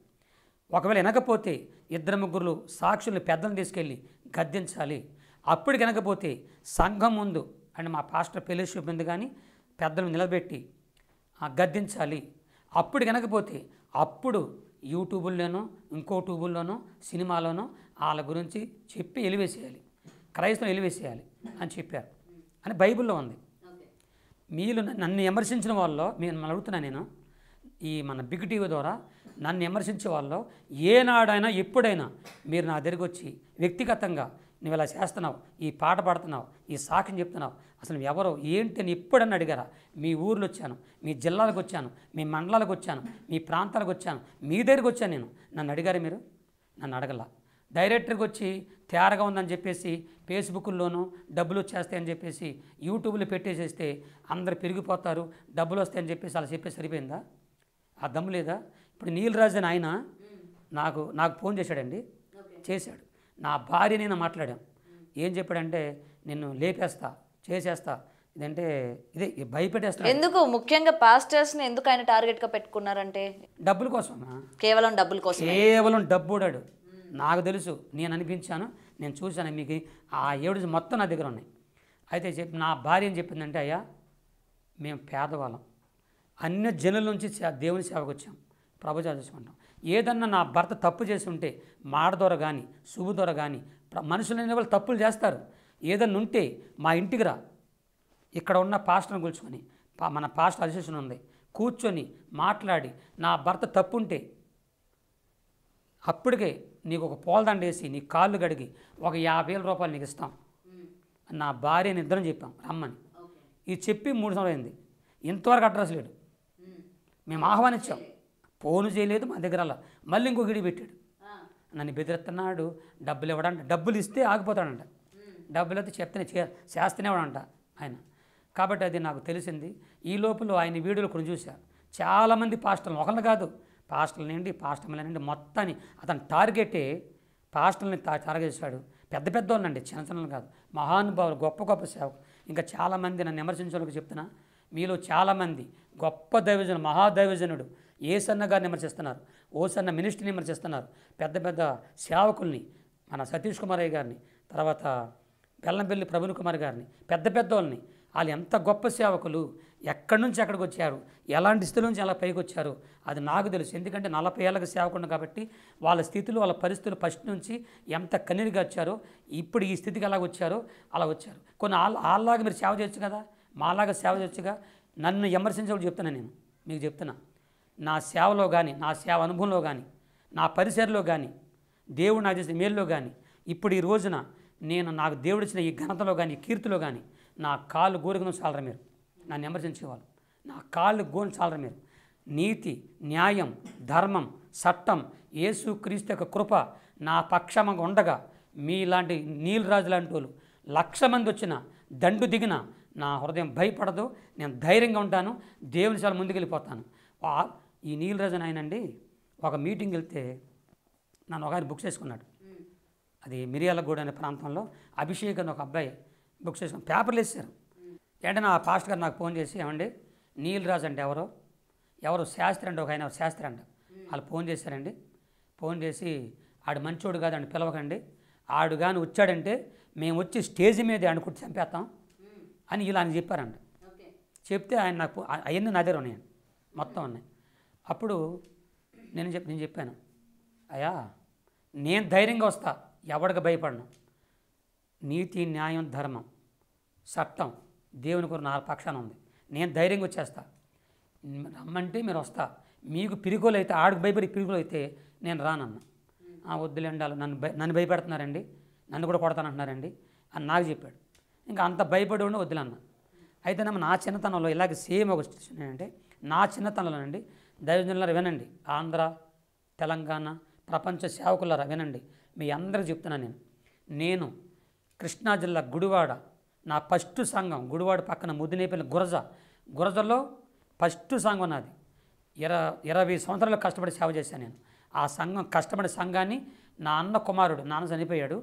Speaker 1: ఒకవేళ వినకపోతే 2-3 సాక్షుల్ని పెద్దలను తీసుకెళ్ళి గద్దించాలి. అప్పుడు వినకపోతే సంఘం ముందు అంటే మా పాస్టర్ ఫెలోషిప్ ముందు కానీ పెద్దలను నిలబెట్టి గద్దించాలి. అప్పుడు వినకపోతే అప్పుడు యూట్యూబుల్లోనో ఇంకో ట్యూబుల్లోనో సినిమాలోనో వాళ్ళ గురించి చెప్పి ఎలివేసేయాలి, క్రైస్తవం ఎలివేసేయాలి అని చెప్పారు అని బైబిల్లో ఉంది. మీరు నన్ను విమర్శించిన వాళ్ళలో నేను అడుగుతున్నా, నేను ఈ మన బిగ్ టీవీ ద్వారా నన్ను విమర్శించే వాళ్ళలో ఏనాడైనా ఎప్పుడైనా మీరు నా దగ్గరికి వచ్చి వ్యక్తిగతంగా నువ్వు ఇలా చేస్తున్నావు, ఈ పాట పాడుతున్నావు, ఈ సాక్ష్యం చెప్తున్నావు, అసలు నువ్వు ఎవరో ఏంటి అని ఎప్పుడన్నా అడిగారా? మీ ఊర్లో వచ్చాను, మీ జిల్లాలకు వచ్చాను, మీ మండలాలకు వచ్చాను, మీ ప్రాంతాలకు వచ్చాను, మీ దగ్గరికి వచ్చాను నేను. నన్ను అడిగారు మీరు? నన్ను అడగల. డైరెక్టర్కి వచ్చి తేరగా ఉందని చెప్పేసి ఫేస్బుక్లోనూ డబ్బులు వచ్చేస్తాయని చెప్పేసి యూట్యూబ్లో పెట్టేసేస్తే అందరు పెరిగిపోతారు, డబ్బులు వస్తాయని చెప్పేసి అలా చెప్పేసి సరిపోయిందా? ఆ దమ్ము లేదా? ఇప్పుడు నీలరాజు అని ఆయన నాకు ఫోన్ చేశాడండి, చేశాడు. నా భార్య నేను మాట్లాడాం. ఏం చెప్పాడంటే నిన్ను లేపేస్తా, చేసేస్తా, ఇదంటే ఇదే భయపెట్టేస్తా.
Speaker 2: ఎందుకు ముఖ్యంగా పాస్టర్స్ని ఎందుకు ఆయన టార్గెట్గా పెట్టుకున్నారంటే?
Speaker 1: డబ్బుల కోసం,
Speaker 2: కేవలం డబ్బుల కోసం,
Speaker 1: కేవలం డబ్బుడాడు. నాకు తెలుసు, నేను అనిపించాను, నేను చూశాను. మీకు ఆ 7 మొత్తం నా దగ్గర ఉన్నాయి. అయితే నా భార్య ఏం చెప్పిందంటే, అయ్యా మేము పేదవాళ్ళం, అన్ని జనుల నుంచి దేవుని సేవకు వచ్చాం, ప్రభు చేసుకుంటాం. ఏదన్నా నా భర్త తప్పు చేసి ఉంటే మాట ద్వారా కానీ శుభ ద్వారా కానీ, మనుషులు అనే వాళ్ళు తప్పులు చేస్తారు, ఏదన్నా ఉంటే మా ఇంటికి రా, ఇక్కడ ఉన్న పాస్టర్ని కూర్చొని మన పాస్టర్ అసోసియేషన్ ఉంది, కూర్చొని మాట్లాడి నా భర్త తప్పు ఉంటే అప్పటికే నీకు ఒక పూలదండ వేసి నీ కాళ్ళు కడిగి ఒక 50,000 రూపాయలు నీకు ఇస్తాం. నా భార్యని ఇద్దరం చెప్పాం రమ్మని. ఇది చెప్పి 3 సంవత్సరాలు అయింది, ఇంతవరకు అడ్రస్ లేడు. మేము ఆహ్వానించాం, ఫోను చేయలేదు మా దగ్గర. అలా మళ్ళీ ఇంకో గిడి పెట్టాడు, నన్ను బెదిరిస్తున్నాడు, డబ్బులు ఇవ్వడంట. డబ్బులు ఇస్తే ఆగిపోతాడంట, డబ్బులు అయితే చెప్తేనే చేస్తూనే వాడంట ఆయన. కాబట్టి అది నాకు తెలిసింది. ఈ లోపల ఆయన వీడియోలు కొన్ని చూశారు. చాలామంది పాస్టర్లు, ఒకళ్ళు కాదు, పాస్టర్లనండి పాస్టర్లనండి మొత్తాన్ని అతను టార్గెటే పాస్టర్ని టార్గెట్ చేశాడు. పెద్ద పెద్ద వాళ్ళండి, చిన్న చిన్నలు కాదు, మహానుభావులు, గొప్ప గొప్ప సేవకులు. ఇంకా చాలామంది నన్ను విమర్శించడానికి చెప్తున్నా, మీలో చాలామంది గొప్ప దైవజనుడు, మహాదైవజనుడు ఏసన్న గారిని విమర్శిస్తున్నారు, ఓసన్న మినిస్ట్రీని విమర్శిస్తున్నారు, పెద్ద పెద్ద సేవకుల్ని, మన సతీష్ కుమార్ అయ్య గారిని, తర్వాత బెల్లంపల్లి ప్రవీణ్ కుమార్ గారిని, పెద్ద పెద్ద వాళ్ళని. వాళ్ళు ఎంత గొప్ప సేవకులు, ఎక్కడి నుంచి ఎక్కడికి వచ్చారు, ఎలాంటి స్థితి నుంచి ఎలా పైకి వచ్చారు అది నాకు తెలుసు. ఎందుకంటే 40 ఏళ్ళకి సేవకుడు కాబట్టి వాళ్ళ స్థితులు, వాళ్ళ పరిస్థితులు ఫస్ట్ నుంచి ఎంత కన్నీరుగా వచ్చారో, ఇప్పుడు ఈ స్థితికి ఎలా వచ్చారో అలా వచ్చారు. కొన్ని వాళ్ళలాగా మీరు సేవ చేయొచ్చు కదా, మాలాగా సేవ చేయొచ్చుగా. నన్ను విమర్శించడం చెప్తున్నా, నేను మీకు చెప్తున్నా, నా సేవలో కానీ, నా సేవ అనుభవంలో కానీ, నా పరిసరలో కానీ, దేవుడు నాకు చేసిన మేలులో కానీ, ఇప్పుడు ఈ రోజున నేను నాకు దేవుడిచ్చిన ఈ ఘనతలో కానీ, కీర్తిలో కానీ నా కాళ్ళు గోరుకుని చాలరా మీరు నన్ను విమర్శించేవాళ్ళు, నా కాళ్ళు గోను చాలరా మీరు. నీతి, న్యాయం, ధర్మం, చట్టం, యేసు క్రీస్తు యొక్క కృప నా పక్షంగా ఉండగా మీలాంటి నీలరాజు లాంటి వాళ్ళు 1,00,000 మంది వచ్చిన దండు దిగిన నా హృదయం భయపడదు, నేను ధైర్యంగా ఉంటాను, దేవుని చాలా ముందుకెళ్ళిపోతాను. ఈ నీలరాజు ఆయనండి ఒక మీటింగ్ వెళ్తే నన్ను ఒక ఆయన బుక్ చేసుకున్నాడు. అది మిర్యాలగూడ అనే ప్రాంతంలో అభిషేక్ అని ఒక అబ్బాయి బుక్ చేసుకుని పేపర్లు వేసారు. వెంటనే ఆ పాస్టర్ గారు నాకు ఫోన్ చేసి, ఏమండి నీలరాజు అంటే ఎవరు శాస్త్రి అంటే ఒక ఆయన శాస్త్రి అంట, వాళ్ళు ఫోన్ చేశారండి. ఫోన్ చేసి ఆడు మంచోడు కాదండి, పిలవకండి, ఆడు కానీ వచ్చాడంటే మేము వచ్చి స్టేజ్ మీద అనుకుంటే చంపేస్తాం అని ఇలా అని చెప్పారంట. చెప్తే ఆయన నాకు అవన్నీ నా దగ్గర ఉన్నాయండి, మొత్తం ఉన్నాయి. అప్పుడు నేను చెప్పాను, అయ్యా నేను ధైర్యంగా వస్తా, ఎవడికి భయపడను, నీతి, న్యాయం, ధర్మం, చట్టం దేవుని కొరకు నా పక్షాన ఉంది, నేను ధైర్యంగా వచ్చేస్తా, రమ్మంటే మీరు వస్తా, మీకు పిరికోలు అయితే ఆడికి భయపడి పిరికోలు అయితే నేను రానన్నా. వద్దులేండి వాళ్ళు నన్ను భయపెడుతున్నారండి, నన్ను కూడా కొడతానంటున్నారండి అని నాకు చెప్పాడు. ఇంకా అంత భయపడి ఉండి వద్దులన్న. అయితే నా చిన్నతనంలో ఇలాగే సేమ్ ఒక సిచ్యువేషన్ ఏంటంటే, నా చిన్నతనంలోనండి దైవజనులారా వినండి, ఆంధ్ర తెలంగాణ ప్రపంచ సేవకులారా వినండి, మీ అందరికీ చెప్తున్నాను నేను కృష్ణా జిల్లా గుడివాడ నా ఫస్ట్ సంఘం, గుడివాడ పక్కన ముద్దునేపల్లి గురజలో ఫస్ట్ సంఘం నాది. 20 సంవత్సరాలు కష్టపడి సేవ చేశాను నేను. ఆ సంఘం కష్టపడే సంఘాన్ని నా అన్న కుమారుడు, నాన్న చనిపోయాడు,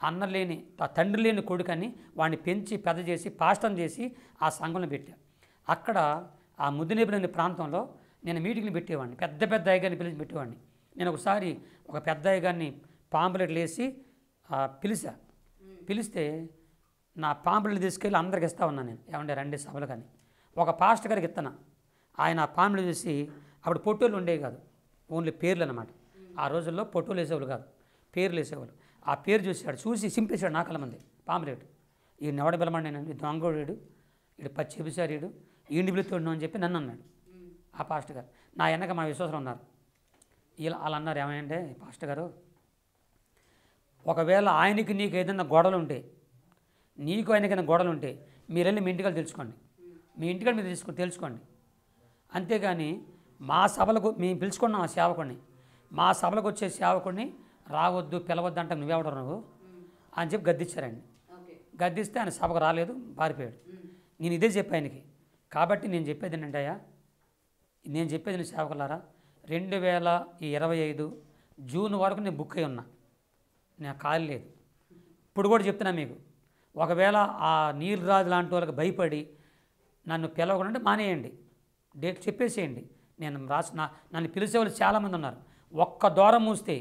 Speaker 1: అన్న లేని తండ్రి లేని కొడుకని వాడిని పెంచి పెద్ద చేసి పాస్టర్ని చేసి ఆ సంఘంలో పెట్టా. అక్కడ ఆ ముద్దునేపల్లి ప్రాంతంలో నేను మీటింగ్లు పెట్టేవాడిని, పెద్ద పెద్ద అయ్యగారిని పిలిచి పెట్టేవాడిని. నేను ఒకసారి ఒక పెద్ద అయ్యగారిని పాంపులెట్లు వేసి పిలిస్తే నా పాంపులెట్లు తీసుకెళ్ళి అందరికి ఇస్తా ఉన్నాను నేను. ఏమంటే రండి సభలు కానీ ఒక పాస్టర్ గారికి ఇస్తాను. ఆయన పాంపులు చూసి, అప్పుడు పొట్టోళ్ళు ఉండేవి కాదు, ఓన్లీ పేర్లు అన్నమాట. ఆ రోజుల్లో పొట్టోలు వేసేవాళ్ళు కాదు, పేర్లు వేసేవాళ్ళు. ఆ పేరు చూసి సింపేశాడు నా కళ్ళ మంది పాంపులెట్. ఈ నెవడ బెలమండి, నేను దొంగోడు, ఇడు పచ్చి చెబిసారీడు, ఈండి పిలుతుండు అని చెప్పి నన్ను అన్నాడు ఆ పాస్టర్ గారు. నా వెనక మా విశ్వాసం ఉన్నారు. వాళ్ళు అన్నారు, ఏమంటే పాస్టర్ గారు, ఒకవేళ ఆయనకి నీకు ఏదైనా గొడవలు ఉంటే, నీకు ఆయనకైనా గొడవలు ఉంటే మీరు వెళ్ళి మీ ఇంటికి తెలుసుకోండి, మీ ఇంటికి మీరు తెలుసుకోండి. అంతేగాని మా సభలకు మేము పిలుచుకున్నాం ఆ సేవకుడిని, మా సభలకు వచ్చే సేవకుడిని రావద్దు పిలవద్దు అంటే నువ్వెవడరు నువ్వు అని చెప్పి గద్దించారండి. గద్దిస్తే ఆయన సభకు రాలేదు, పారిపోయాడు. నేను ఇదే చెప్పా ఆయనకి. కాబట్టి నేను చెప్పేది ఏంటంటే, నేను చెప్పేది నేను సేవకులారా, 2025 జూన్ వరకు నేను బుక్ అయి ఉన్నా, నేను ఖాళీ లేదు. ఇప్పుడు కూడా చెప్తున్నా మీకు, ఒకవేళ ఆ నీలరాజు లాంటి వాళ్ళకి భయపడి నన్ను పిలవకుండా మానేయండి, డేట్ చెప్పేసేయండి. నేను నన్ను పిలిచేవాళ్ళు చాలామంది ఉన్నారు. ఒక్క ద్వారం మూస్తే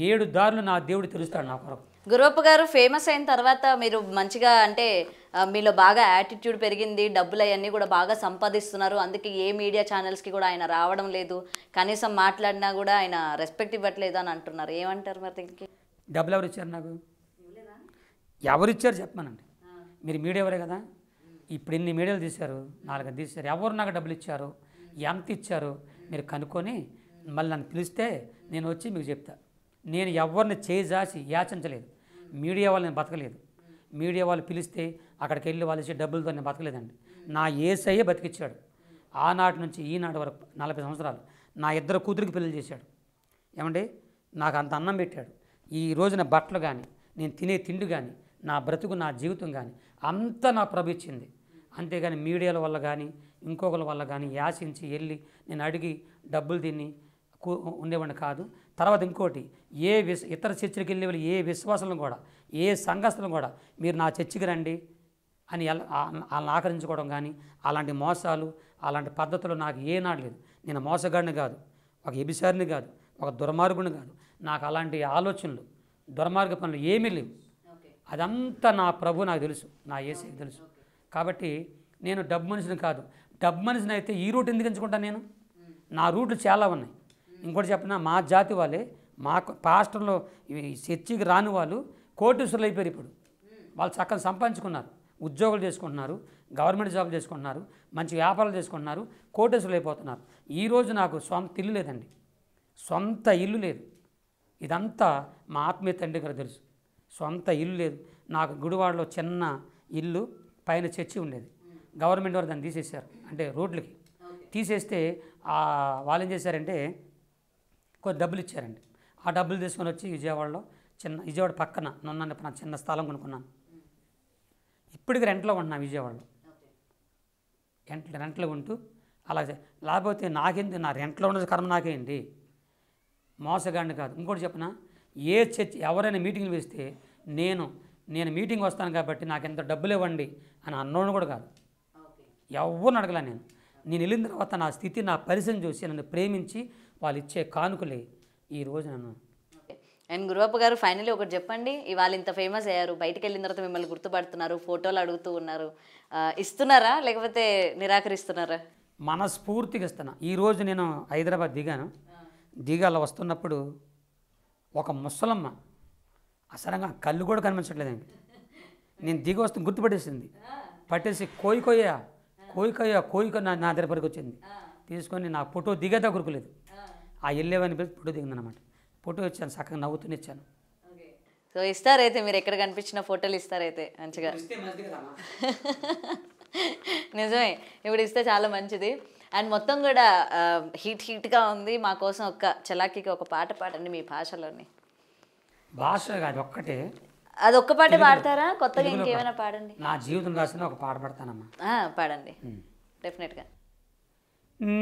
Speaker 1: 7 దారులు నా దేవుడు తెలుస్తాడు నా కొరకు.
Speaker 2: గురవప్ప గారు ఫేమస్ అయిన తర్వాత మీరు మంచిగా అంటే మీలో బాగా యాటిట్యూడ్ పెరిగింది, డబ్బులు అవన్నీ కూడా బాగా సంపాదిస్తున్నారు. అందుకే ఏ మీడియా ఛానల్స్కి కూడా ఆయన రావడం లేదు, కనీసం మాట్లాడినా కూడా ఆయన రెస్పెక్ట్ ఇవ్వట్లేదు అని అంటున్నారు. ఏమంటారు మరి దీనికి?
Speaker 1: డబ్బులు ఎవరు ఇచ్చారు నాకు? ఎవరు ఇచ్చారు చెప్పమనండి. మీరు మీడియా ఎవరే కదా, ఇప్పుడు ఇన్ని మీడియాలు తీశారు, 4 తీశారు, ఎవరు నాకు డబ్బులు ఇచ్చారు, ఎంత ఇచ్చారు మీరు కనుక్కొని మళ్ళీ నన్ను పిలిస్తే నేను వచ్చి మీకు చెప్తా. నేను ఎవరిని చేజాసి యాచించలేదు, మీడియా వాళ్ళు నేను బతకలేదు. మీడియా వాళ్ళు పిలిస్తే అక్కడికి వెళ్ళి వాళ్ళు ఇచ్చే డబ్బులతో నేను బతకలేదండి. నా యేసయ్యే బతికిచ్చాడు. ఆనాటి నుంచి ఈనాటి వరకు 40 సంవత్సరాలు నా 2 కూతురికి పెళ్లి చేశాడు. ఏమండి, నాకు అంత అన్నం పెట్టాడు. ఈ రోజున బట్టలు కానీ, నేను తినే తిండి కానీ, నా బ్రతుకు నా జీవితం కానీ అంతా నా ప్రభు ఇచ్చింది. అంతేగాని మీడియాల వల్ల కానీ ఇంకొకరి వల్ల కానీ యాచించి వెళ్ళి నేను అడిగి డబ్బులు తిని ఉండేవాడిని కాదు. తర్వాత ఇంకోటి, ఇతర చర్చికి వెళ్ళే వాళ్ళు ఏ విశ్వాసాలను కూడా, ఏ సంఘస్థలను కూడా మీరు నా చర్చికి రండి అని వాళ్ళని ఆకరించుకోవడం కానీ, అలాంటి మోసాలు అలాంటి పద్ధతులు నాకు ఏనాడు లేదు. నేను మోసగాడిని కాదు, ఒక ఎబిసారిని కాదు, ఒక దుర్మార్గుని కాదు. నాకు అలాంటి ఆలోచనలు దుర్మార్గ పనులు ఏమీ లేవు. అదంతా నా ప్రభు నాకు తెలుసు, నా యేసుకి తెలుసు. కాబట్టి నేను డబ్బు మనిషిని కాదు. డబ్బు మనిషిని అయితే ఈ రూట్ ఎందుకు ఎంచుకుంటాను నేను? నా రూట్లు చాలా ఉన్నాయి. ఇంకోటి చెప్పిన, మా జాతి వాళ్ళే, మా పాస్టర్లో చర్చికి రాని వాళ్ళు కోటీశ్వరులు అయిపోయారు. ఇప్పుడు వాళ్ళు చక్కగా సంపాదించుకున్నారు, ఉద్యోగాలు చేసుకుంటున్నారు, గవర్నమెంట్ జాబులు చేసుకుంటున్నారు, మంచి వ్యాపారాలు చేసుకుంటున్నారు, కోటీశ్వరులు అయిపోతున్నారు. ఈరోజు నాకు సొంత ఇల్లు లేదండి, సొంత ఇల్లు లేదు. ఇదంతా మా ఆత్మీయ తండ్రి గారు తెలుసు. సొంత ఇల్లు లేదు నాకు. గుడివాడలో చిన్న ఇల్లు, పైన చర్చి ఉండేది. గవర్నమెంట్ వారు దాన్ని తీసేశారు, అంటే రోడ్లకి తీసేస్తే వాళ్ళు ఏం చేశారంటే కొన్ని డబ్బులు ఇచ్చారండి. ఆ డబ్బులు తీసుకొని వచ్చి విజయవాడ పక్కన నున్న చిన్న స్థలం కొనుక్కున్నాను. ఇప్పటికి రెంట్లో ఉంటున్నాను విజయవాడలో. రెంట్లో ఉంటూ అలాగే, లేకపోతే నాకేంటి, నా రెంట్లో ఉన్నది కర్మ నాకేంటి, మోసగాడిని కాదు. ఇంకోటి చెప్పిన, ఏ చర్చ్ ఎవరైనా మీటింగ్లు వేస్తే నేను మీటింగ్ వస్తాను కాబట్టి నాకు ఎంత డబ్బులు ఇవ్వండి అని అన్నోడు కూడా కాదు. ఎవరిని అడగలే నేను వెళ్ళిన తర్వాత నా స్థితి, నా పరిస్థితిని చూసి నన్ను ప్రేమించి వాళ్ళు ఇచ్చే కానుకలే ఈరోజు నన్ను.
Speaker 2: అండ్ గురవప్ప గారు ఫైనల్లీ ఒకటి చెప్పండి, ఇవాళ ఇంత ఫేమస్ అయ్యారు, బయటకు వెళ్ళిన తర్వాత మిమ్మల్ని గుర్తుపడుతున్నారు, ఫోటోలు అడుగుతూ ఉన్నారు, ఇస్తున్నారా లేకపోతే నిరాకరిస్తున్నారా?
Speaker 1: మనస్ఫూర్తిగా ఇస్తున్నా. ఈరోజు నేను హైదరాబాద్ దిగాల వస్తున్నప్పుడు ఒక ముసలమ్మ అసలంగా కళ్ళు కూడా కనిపించట్లేదండి. నేను దిగి వస్తూ గుర్తుపట్టేసింది, పట్టేసి కోయికొయ్య నా దగ్గర పరికి వచ్చింది. తీసుకొని నా ఫోటో దిగేదా గురుకులేదు. ఆ వెళ్ళేవని పిలిచి ఫోటో దిగిందనమాట. ఫోటో ఇచ్చాను, చక్కగా నవ్వుతూనే ఇచ్చాను.
Speaker 2: సో ఇస్తారైతే మీరు ఎక్కడ కనిపించిన ఫోటోలు ఇస్తారైతే మంచిగా. నిజమే, ఇప్పుడు ఇస్తే చాలా మంచిది. అండ్ మొత్తం కూడా హీట్గా ఉంది. మా కోసం ఒక్క చలాకీకి ఒక పాట పాడండి మీ భాషలోని.
Speaker 1: భాష కాదు, ఒక్కటే.
Speaker 2: అది ఒక్క పాట పాడతారా? కొత్తగా ఇంకేమైనా పాడండి.
Speaker 1: నా జీవితం రాసిన ఒక పాట పాడతానమ్మా.
Speaker 2: పాడండి డెఫినెట్గా.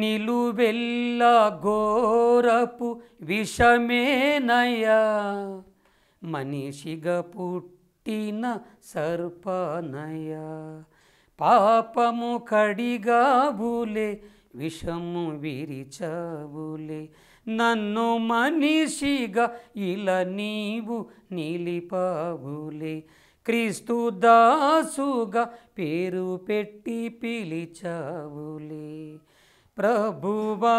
Speaker 1: నిలువెల్ల ఘోరపు విషమేనయ్యా, మనిషిగా పుట్టిన సర్పనయ్యా, పాపము కడిగాబులే విషము విరిచాబులే, నన్ను మనిషిగా ఇలా నీవు నిలిపాబులే, క్రీస్తు దాసుగా పేరు పెట్టి పిలిచావులే, ప్రభువా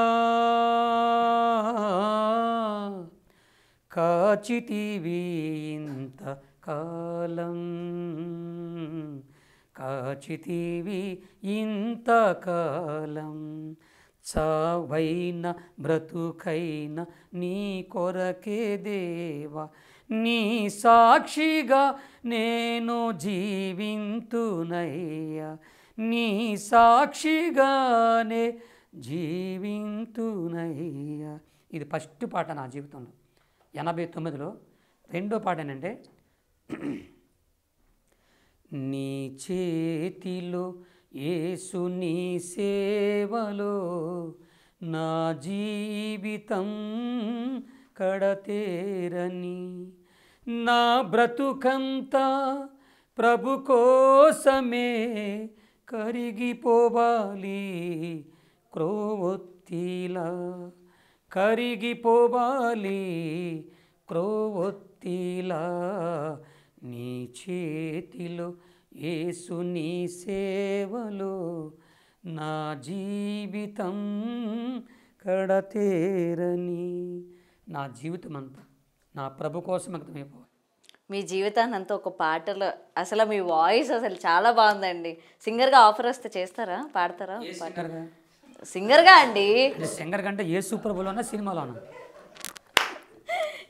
Speaker 1: కాచితివి ఇంత కాలం, కాచితివి ఇంతకాలం, చావైన బ్రతుకైన నీ కొరకే దేవా, నీ సాక్షిగా నేను జీవింతునయ్యా, నీ సాక్షిగానే జీవింతునయ్యా. ఇది ఫస్ట్ పాట నా జీవితంలో. 89లో రెండో పాట ఏంటంటే, నీ చేతిలో యేసు నీ సేవలో నా జీవితం కడతేరని, నా బ్రతుకంతా ప్రభు కోసమే కరిగిపోవాలి క్రోవొత్తిలా, కరిగిపోవాలి క్రోవొత్తిలా, నీ చేతిలో యేసు నీ సేవలో నా జీవితం కడతేరని. నా జీవితం అంతా నా ప్రభు కోసం అంకితమైపోవాలి.
Speaker 2: మీ జీవితాన్ని అంతా ఒక పాటలో, అసలు మీ వాయిస్ అసలు చాలా బాగుందండి. సింగర్గా ఆఫర్ వస్తే చేస్తారా, పాడతారా? సింగర్గా అండి.
Speaker 1: సింగర్ కంటే ఏ సూపర్ బోలోనా సినిమాలోనా?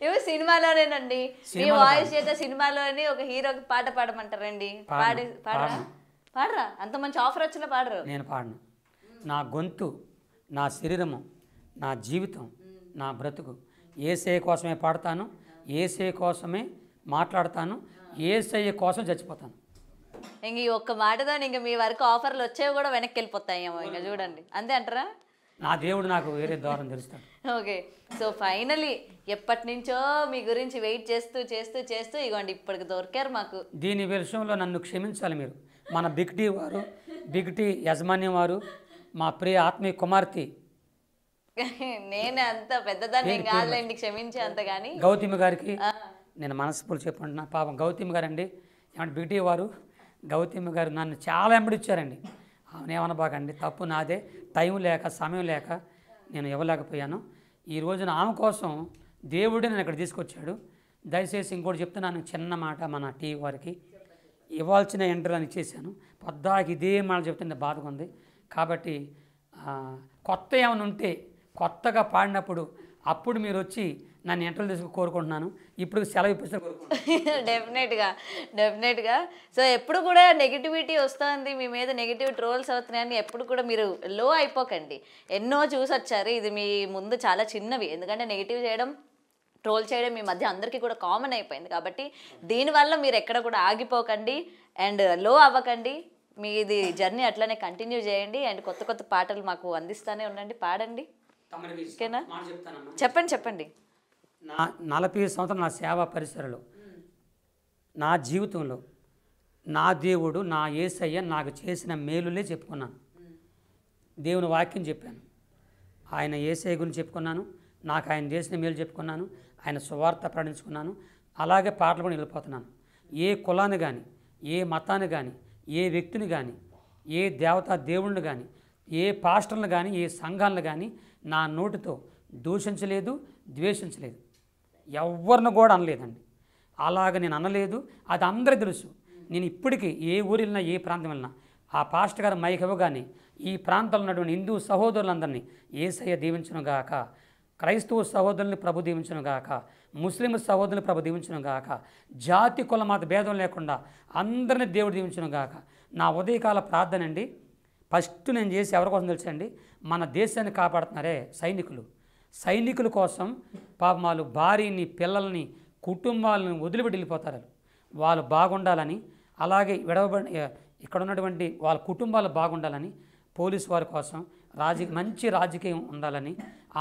Speaker 2: ఇవి సినిమాలోనేనండి. మీ వాయిస్ చేత సినిమాలోని ఒక హీరోకి పాట పాడమంటారండి. పాడరా? అంత మంచి ఆఫర్ వచ్చినా పాడరు.
Speaker 1: నేను పాడను. నా గొంతు, నా శరీరము, నా జీవితం, నా బ్రతుకు యేసయ్య కోసమే పాడతాను, యేసయ్య కోసమే మాట్లాడతాను, యేసయ్య కోసం చచ్చిపోతాను.
Speaker 2: ఇంక ఈ ఒక్క మాటతో ఇంక మీ వరకు ఆఫర్లు వచ్చేవి కూడా వెనక్కి వెళ్ళిపోతాయేమో. ఇంకా చూడండి, అంతే అంటారా?
Speaker 1: నా దేవుడు నాకు వేరే ద్వారం తెలుస్తాడు.
Speaker 2: ఓకే, సో ఫైనలీ ఎప్పటి నుంచో మీ గురించి వెయిట్ చేస్తూ చేస్తూ చేస్తూ ఇగోండి ఇప్పటికి దొరికారు మాకు.
Speaker 1: దీని విషయంలో నన్ను క్షమించాలి మీరు. మన బిగ్ టీ వారు, బిగ్ టీ యజమాన్యం వారు, మా ప్రియ ఆత్మీయ కుమార్తె,
Speaker 2: నేను అంత పెద్దదాన్ని కాదులేండి, క్షమించే అంత. కానీ
Speaker 1: గౌతమి గారికి నేను మనస్ఫూర్తి చెప్పంటున్నా. పాపం గౌతమి గారు అండి, ఏమంటే బిగ్ టీ వారు గౌతమి గారు నన్ను చాలా వెంబడిచ్చారండి. ఏమనబాకండి, తప్పు నాదే. టైం లేక సమయం లేక నేను ఇవ్వలేకపోయాను. ఈ రోజున ఆమె కోసం దేవుడే నేను ఇక్కడ తీసుకొచ్చాడు. దయచేసి ఇంకోటి చెప్తున్నాను, చిన్న మాట మన టీవీ వారికి. ఇవ్వాల్సిన ఇంటర్వ్యూని ఇచ్చేసాను. పొద్దాకి ఇదే మాట చెప్తుంది, బాధగా ఉంది. కాబట్టి కొత్త ఏమైనా ఉంటే కొత్తగా పాడినప్పుడు అప్పుడు మీరు వచ్చి నన్ను ఇంటర్వ్యూ తీసుకు కోరుకుంటున్నాను. ఇప్పుడు సెలవు ఇప్పిస్తే
Speaker 2: డెఫినెట్గా. సో ఎప్పుడు కూడా నెగిటివిటీ వస్తుంది మీ మీద, నెగిటివ్ ట్రోల్స్ అవుతున్నాయని ఎప్పుడు కూడా మీరు లో అయిపోకండి. ఎన్నో చూసి వచ్చారు. ఇది మీ ముందు చాలా చిన్నవి, ఎందుకంటే నెగిటివ్ చేయడం, ట్రోల్ చేయడం మీ మధ్య అందరికీ కూడా కామన్ అయిపోయింది. కాబట్టి దీనివల్ల మీరు ఎక్కడ కూడా ఆగిపోకండి అండ్ లో అవ్వకండి. మీది జర్నీ అట్లనే కంటిన్యూ చేయండి అండ్ కొత్త కొత్త పాటలు మాకు అందిస్తూనే ఉండండి, పాడండి. ఓకేనా? చెప్పండి.
Speaker 1: నా 40 సంవత్సరాలు నా సేవా పరిసరలో, నా జీవితంలో నా దేవుడు, నా యేసయ్య నాకు చేసిన మేలులే చెప్పుకున్నాను. దేవుని వాక్యం చెప్పాను, ఆయన యేసయ్య గురించి చెప్పుకున్నాను, నాకు ఆయన చేసిన మేలు చెప్పుకున్నాను, ఆయన సువార్త ప్రకటించుకున్నాను. అలాగే పాటలు కూడా వెళ్ళిపోతున్నాను. ఏ కులాన్ని కానీ, ఏ మతాన్ని కానీ, ఏ వ్యక్తిని కానీ, ఏ దేవతా దేవుణ్ణి కానీ, ఏ పాస్టర్లను కానీ, ఏ సంఘాలను కానీ నా నోటితో దూషించలేదు, ద్వేషించలేదు. ఎవరిని కూడా అనలేదండి. అలాగ నేను అనలేదు. అది అందరికీ తెలుసు. నేను ఇప్పటికీ ఏ ఊరు వెళ్ళినా, ఏ ప్రాంతం వెళ్ళినా ఆ పాస్టర్ గారు మైక్ ఇవ్వగానే ఈ ప్రాంతంలో ఉన్నటువంటి హిందూ సహోదరులందరినీ యేసయ్య దీవించును గాక, క్రైస్తవ సహోదరుల్ని ప్రభు దీవించును గాక, ముస్లిం సహోదరుని ప్రభు దీవించును గాక, జాతి కుల మత భేదం లేకుండా అందరినీ దేవుడు దీవించును గాక. నా ఉదయకాల ప్రార్థన అండి. ఫస్ట్ నేను చేసి ఎవరి కోసం తెలుసండి, మన దేశాన్ని కాపాడుతున్నారే సైనికుల కోసం. పాపం వాళ్ళు భార్యని, పిల్లల్ని, కుటుంబాలను వదిలిపెట్టి వెళ్ళిపోతారు. వాళ్ళు బాగుండాలని, అలాగే ఇక్కడ ఉన్నటువంటి వాళ్ళ కుటుంబాలు బాగుండాలని, పోలీసు వారి కోసం మంచి రాజకీయం ఉండాలని,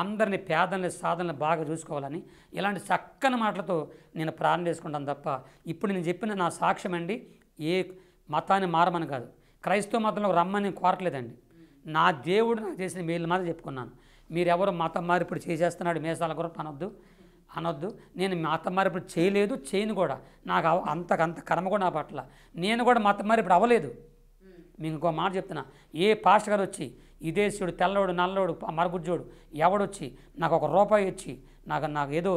Speaker 1: అందరినీ పేదల్ని సాధనలు బాగా చూసుకోవాలని, ఇలాంటి చక్కని మాటలతో నేను ప్రార్థన చేసుకుంటాను తప్ప ఇప్పుడు నేను చెప్పిన నా సాక్ష్యం అండి ఏ మతాన్ని మారమని కాదు, క్రైస్తవ మతంలో రమ్మని కోరట్లేదండి. నా దేవుడు నాకు చేసిన మేలు మాత్రం చెప్పుకున్నాను. మీరెవరు మతం మార్పిడి చేసేస్తున్నాడు మేసాల గురించి అనొద్దు. నేను మతం మార్పిడి చేయలేదు, చేయను కూడా. నాకు అంత కర్మ కూడా నా పట్ల. నేను కూడా మతం మార్పిడి అవ్వలేదు. మీకు ఇంకో మాట చెప్తున్నా, ఏ పాస్టర్ గారు వచ్చి ఇదేశుడు, తెల్లవాడు, నల్లవాడు, మరగుజ్జోడు ఎవడొచ్చి నాకు ₹1 ఇచ్చి నాకు ఏదో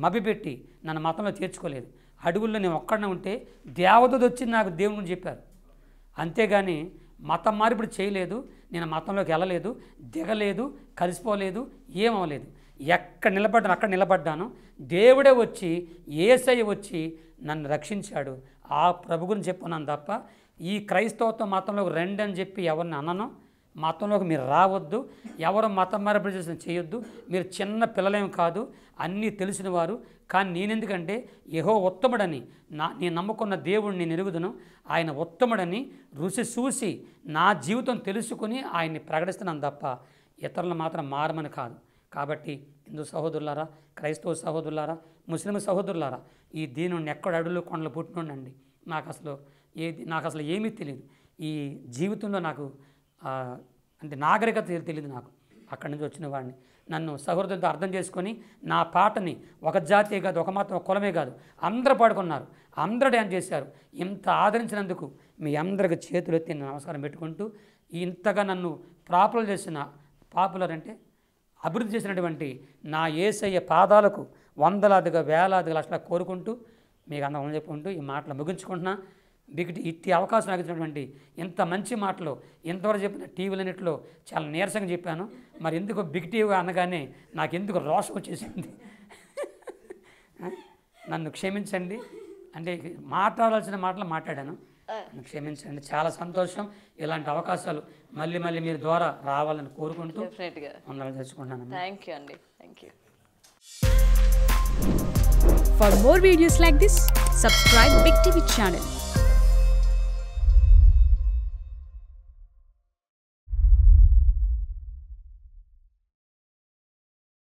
Speaker 1: మభ్యపెట్టి నన్ను మతంలో చేర్చుకోలేదు. అడుగుల్లో నేను ఒక్కడనే ఉంటే దేవదూత వచ్చి నాకు దేవుని గురించి చెప్పారు. అంతేగాని మతం మార్పిడి చేయలేదు, నేను మతంలోకి వెళ్ళలేదు, దిగలేదు, కలిసిపోలేదు, ఏమవలేదు. ఎక్కడ నిలబడ్డాను అక్కడ నిలబడ్డాను. దేవుడే వచ్చి, యేసయ్య వచ్చి నన్ను రక్షించాడు. ఆ ప్రభు గురించి చెప్పుకున్నాను తప్ప ఈ క్రైస్తవత్వ మతంలోకి రండి అని చెప్పి ఎవరిని అనను. మతంలోకి మీరు రావద్దు, ఎవరు మతం మార్పిడి చేసిన చేయొద్దు. మీరు చిన్న పిల్లలేం కాదు, అన్నీ తెలిసిన వారు. కానీ నేనెందుకంటే యెహోవా ఉత్తముడని, నేను నమ్ముకున్న దేవుడిని ఎరుగుదును, ఆయన ఉత్తముడని రుచి చూసి నా జీవితం తెలుసుకుని ఆయన్ని ప్రకటిస్తున్నాను తప్ప ఇతరులను మాత్రం మారమని కాదు. కాబట్టి హిందూ సహోదరులారా, క్రైస్తవ సహోదరులారా, ముస్లిం సహోదరులారా, ఈ దీనుని ఎక్కడ అడుగులు కొండలు పుట్టినండి. నాకు అసలు ఏమీ తెలియదు. ఈ జీవితంలో నాకు అంటే నాగరికత తెలియదు. నాకు అక్కడి నుంచి వచ్చిన వాడిని. నన్ను సహోదరులతో అర్థం చేసుకొని నా పాటని ఒక జాతే కాదు, ఒక మతం, ఒక కులమే కాదు, అందరూ పాడుకున్నారు, అందరూ డ్యాన్స్ చేశారు. ఇంత ఆదరించినందుకు మీ అందరికి చేతులు ఎత్తి నమస్కారం పెట్టుకుంటూ, ఇంతగా నన్ను పాపులర్ అంటే అభివృద్ధి చేసినటువంటి నా యేసయ్య పాదాలకు వందలాదిగా వేలాదిగా లక్షల కోరుకుంటూ మీకు అందరం చెప్పుకుంటూ ఈ మాటలు ముగించుకుంటున్నా. ఇట్టి అవకాశం నాకు ఇచ్చినటువంటి ఇంత మంచి మాటలు ఇంతవరకు చెప్పిన టీవీలన్నింటిలో చాలా నీరసంగా చెప్పాను. మరి ఎందుకు బిగ్ టీవీ అనగానే నాకు ఎందుకు రోషం వచ్చేసింది. నన్ను క్షమించండి. అంటే మాట్లాడాల్సిన మాటలు మాట్లాడాను, నన్ను క్షమించండి. చాలా సంతోషం. ఇలాంటి అవకాశాలు మళ్ళీ మీరు ద్వారా రావాలని కోరుకుంటూ వందలు తెచ్చుకుంటున్నాను.
Speaker 2: థ్యాంక్ యూ అండి. Thank you.
Speaker 3: For more videos like this, subscribe Big TV channel.